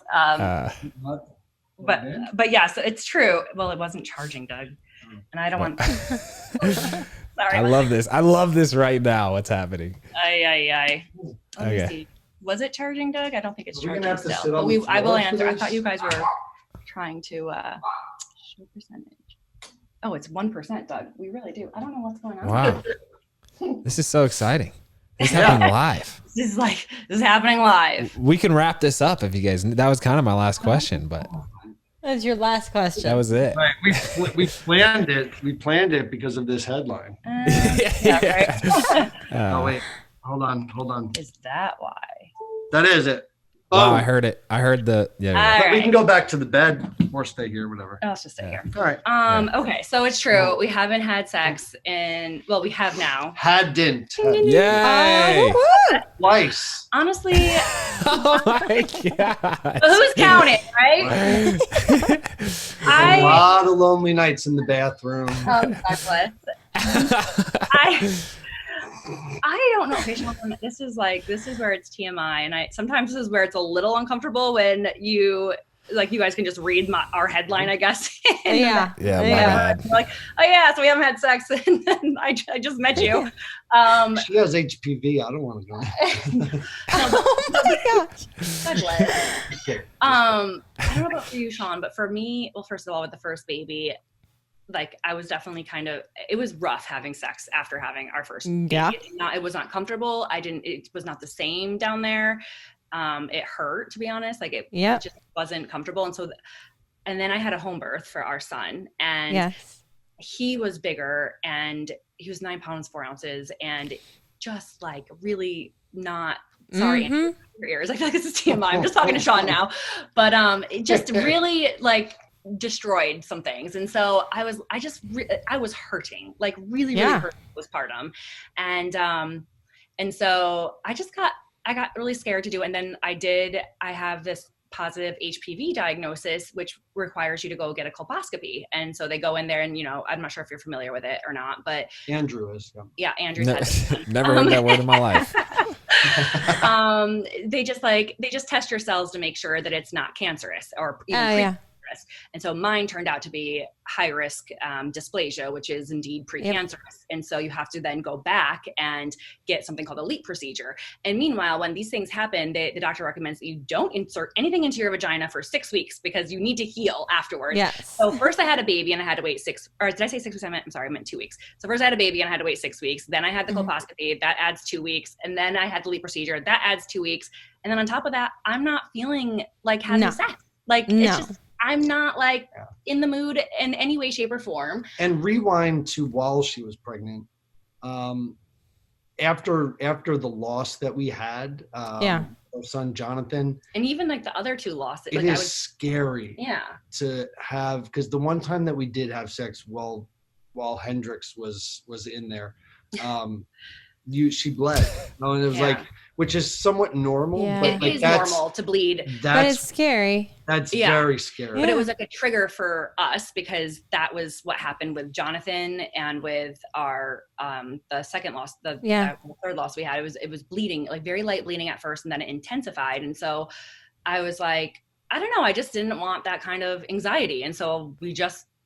But yeah, so it's true. Well, it wasn't charging, Doug, and I don't want. Sorry. I love this. I love this right now. What's happening? Let me see. Was it charging, Doug? I don't think it's charging still. But I will answer. I thought you guys were trying to show percentage. Oh, it's 1%, Doug. We really do. I don't know what's going on. Wow. This is so exciting. This is happening live. This is happening live. We can wrap this up if you guys, that was kind of my last question, but. That's your last question. That was it. Right. We planned it. We planned it because of this headline. Right. Oh, wait. Hold on. Is that why? That is it. Wow, I heard it. I heard the, We can go back to the bed or stay here, whatever. Oh, let's just stay here. All right. Okay, so it's true. We haven't had sex we have now. Didn't. Yay! Twice. Honestly. Oh my God. Who's counting, right? A lot of lonely nights in the bathroom. I don't know. Okay, Shawn, this is where it's TMI, and sometimes this is where it's a little uncomfortable when you guys can just read our headline, I guess. My bad. Like, oh yeah, so we haven't had sex, and then I just met you. She has HPV. I don't want to go. Oh my gosh. I don't know about for you, Shawn, but for me, well, first of all, with the first baby, like I was definitely it was rough having sex after having our first baby. It was not comfortable. It was not the same down there. It hurt, to be honest. Like it just wasn't comfortable. And then I had a home birth for our son, and he was bigger, and he was 9 pounds, 4 ounces, and just like really not sorry your ears. I feel like this is TMI. I'm just talking to Shawn now, but it just really like destroyed some things, and so I was hurting, like really hurting postpartum, and so I got really scared to do it. And then I have this positive HPV diagnosis, which requires you to go get a colposcopy. And so they go in there, and I'm not sure if you're familiar with it or not, but Andrew is. Yeah, Andrew's had never heard that word in my life. They just test your cells to make sure that it's not cancerous or even and so mine turned out to be high risk dysplasia, which is indeed precancerous. And so you have to then go back and get something called a LEAP procedure. And meanwhile, when these things happen, the doctor recommends that you don't insert anything into your vagina for 6 weeks because you need to heal afterwards. Yes. So first I had a baby and I had to wait did I say 6 weeks? I meant 2 weeks. So first I had a baby and I had to wait 6 weeks. Then I had the colposcopy, that adds 2 weeks. And then I had the LEAP procedure, that adds 2 weeks. And then on top of that, I'm not feeling like having sex. Like it's just, I'm not like in the mood in any way, shape, or form. And rewind to while she was pregnant. After the loss that we had, our son Jonathan, and even like the other 2 losses, it is scary. Yeah. To have, because the one time that we did have sex while Hendrix was in there, she bled. And it was like which is somewhat normal. Yeah. But It is normal to bleed. But it's scary. That's very scary. But it was like a trigger for us because that was what happened with Jonathan and with our the second loss, the third loss we had. It was bleeding, like very light bleeding at first, and then it intensified. And so I was like, I don't know, I just didn't want that kind of anxiety. And so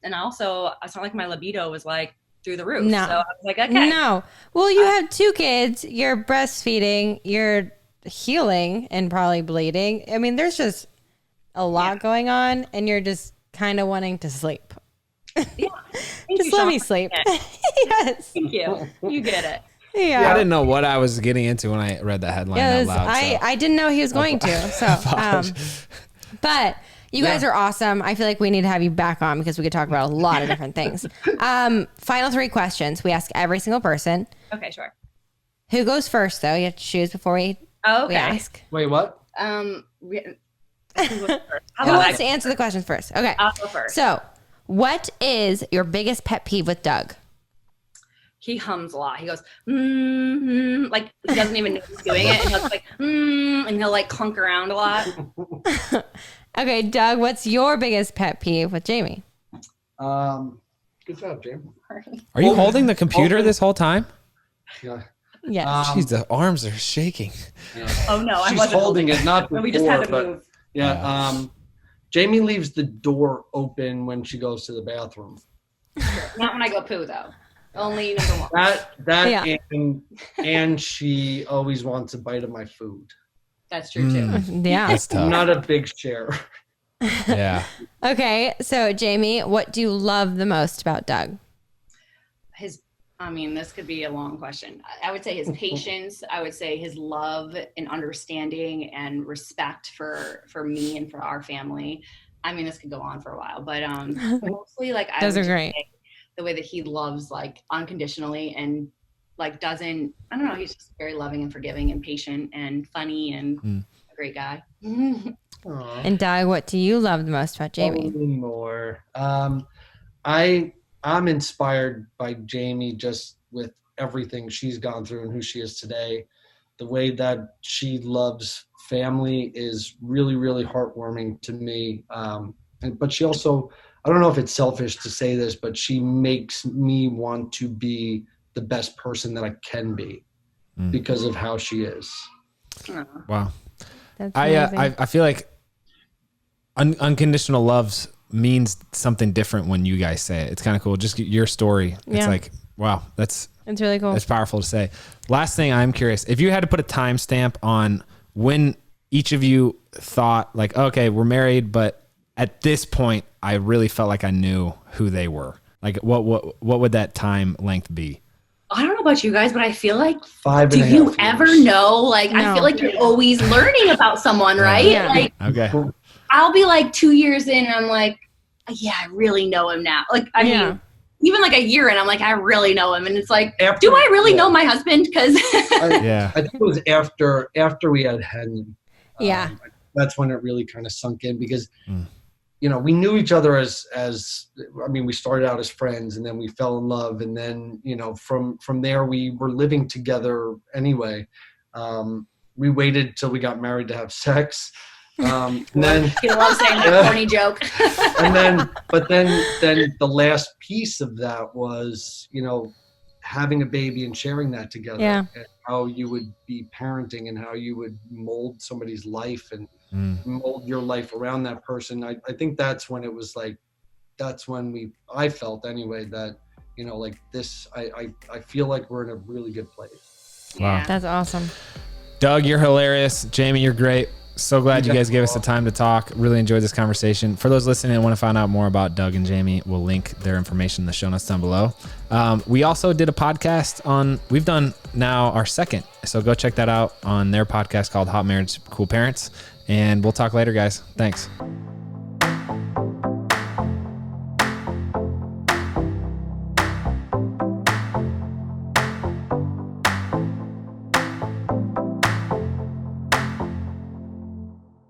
and also it's not like my libido was like through the roof. No. So I was like, okay. No. Well, you have 2 kids, you're breastfeeding, you're healing and probably bleeding. I mean, there's just a lot going on, and you're just kind of wanting to sleep. Yeah. Just let me sleep. Yes. Thank you. You get it. Yeah. I didn't know what I was getting into when I read that headline out loud. I didn't know he was going to. So, but you guys are awesome. I feel like we need to have you back on because we could talk about a lot of different things. Final 3 questions. We ask every single person. Okay, sure. Who goes first, though? You have to choose before we ask. Wait, what? Who wants to answer the questions first? Okay. I'll go first. So, what is your biggest pet peeve with Doug? He hums a lot. He goes, like he doesn't even know he's doing it. And he'll like, and he'll like clunk around a lot. Okay, Doug, what's your biggest pet peeve with Jamie? Good job, Jamie. Are you holding the computer this whole time? Yeah. Yeah. Jeez, the arms are shaking. Yeah. Oh no, I She's wasn't holding it, not before. We just had to move. Yeah. Jamie leaves the door open when she goes to the bathroom. Not when I go poo though. Only number 1. And she always wants a bite of my food. That's true too. Yeah. That's tough. I'm not a big share. Yeah. Okay, so Jamie, what do you love the most about Doug? This could be a long question. I would say his patience. I would say his love and understanding and respect for me and for our family. This could go on for a while, but mostly like those are great. The way that he loves like unconditionally and like doesn't, I don't know, he's just very loving and forgiving and patient and funny and a great guy. And Doug, what do you love the most about Jamie? More. I'm inspired by Jamie just with everything she's gone through and who she is today. The way that she loves family is really, really heartwarming to me. But she also, I don't know if it's selfish to say this, but she makes me want to be the best person that I can be because of how she is. Wow. That's amazing. I feel like unconditional love means something different when you guys say it. It's kind of cool. Just your story. It's like, wow, it's really cool. It's powerful to say. Last thing, I'm curious, if you had to put a timestamp on when each of you thought like, okay, we're married, but at this point, I really felt like I knew who they were. Like, what would that time length be? I don't know about you guys, but I feel like 5.5 do you years. ever know? Like, no. I feel like you're always learning about someone, right? Yeah. Like, okay. I'll be like 2 years in and I'm like, yeah, I really know him now. Like, I mean, even like a year in, I'm like, I really know him. And it's like, do I really know my husband? Because I think it was after we had Henry. Yeah. That's when it really kind of sunk in because, we knew each other as we started out as friends and then we fell in love. And then, from there we were living together anyway. We waited till we got married to have sex. And then you love saying that corny joke. but then the last piece of that was, having a baby and sharing that together, and how you would be parenting and how you would mold somebody's life and mold your life around that person. I think that's when it was like, I felt anyway that, like this, I feel like we're in a really good place. Wow. That's awesome. Doug, you're hilarious. Jamie, you're great. So glad you guys gave us the time to talk. Really enjoyed this conversation. For those listening and want to find out more about Doug and Jamie, we'll link their information in the show notes down below. We also did a podcast we've done now our second. So go check that out on their podcast called Hot Marriage, Cool Parents. And we'll talk later, guys. Thanks.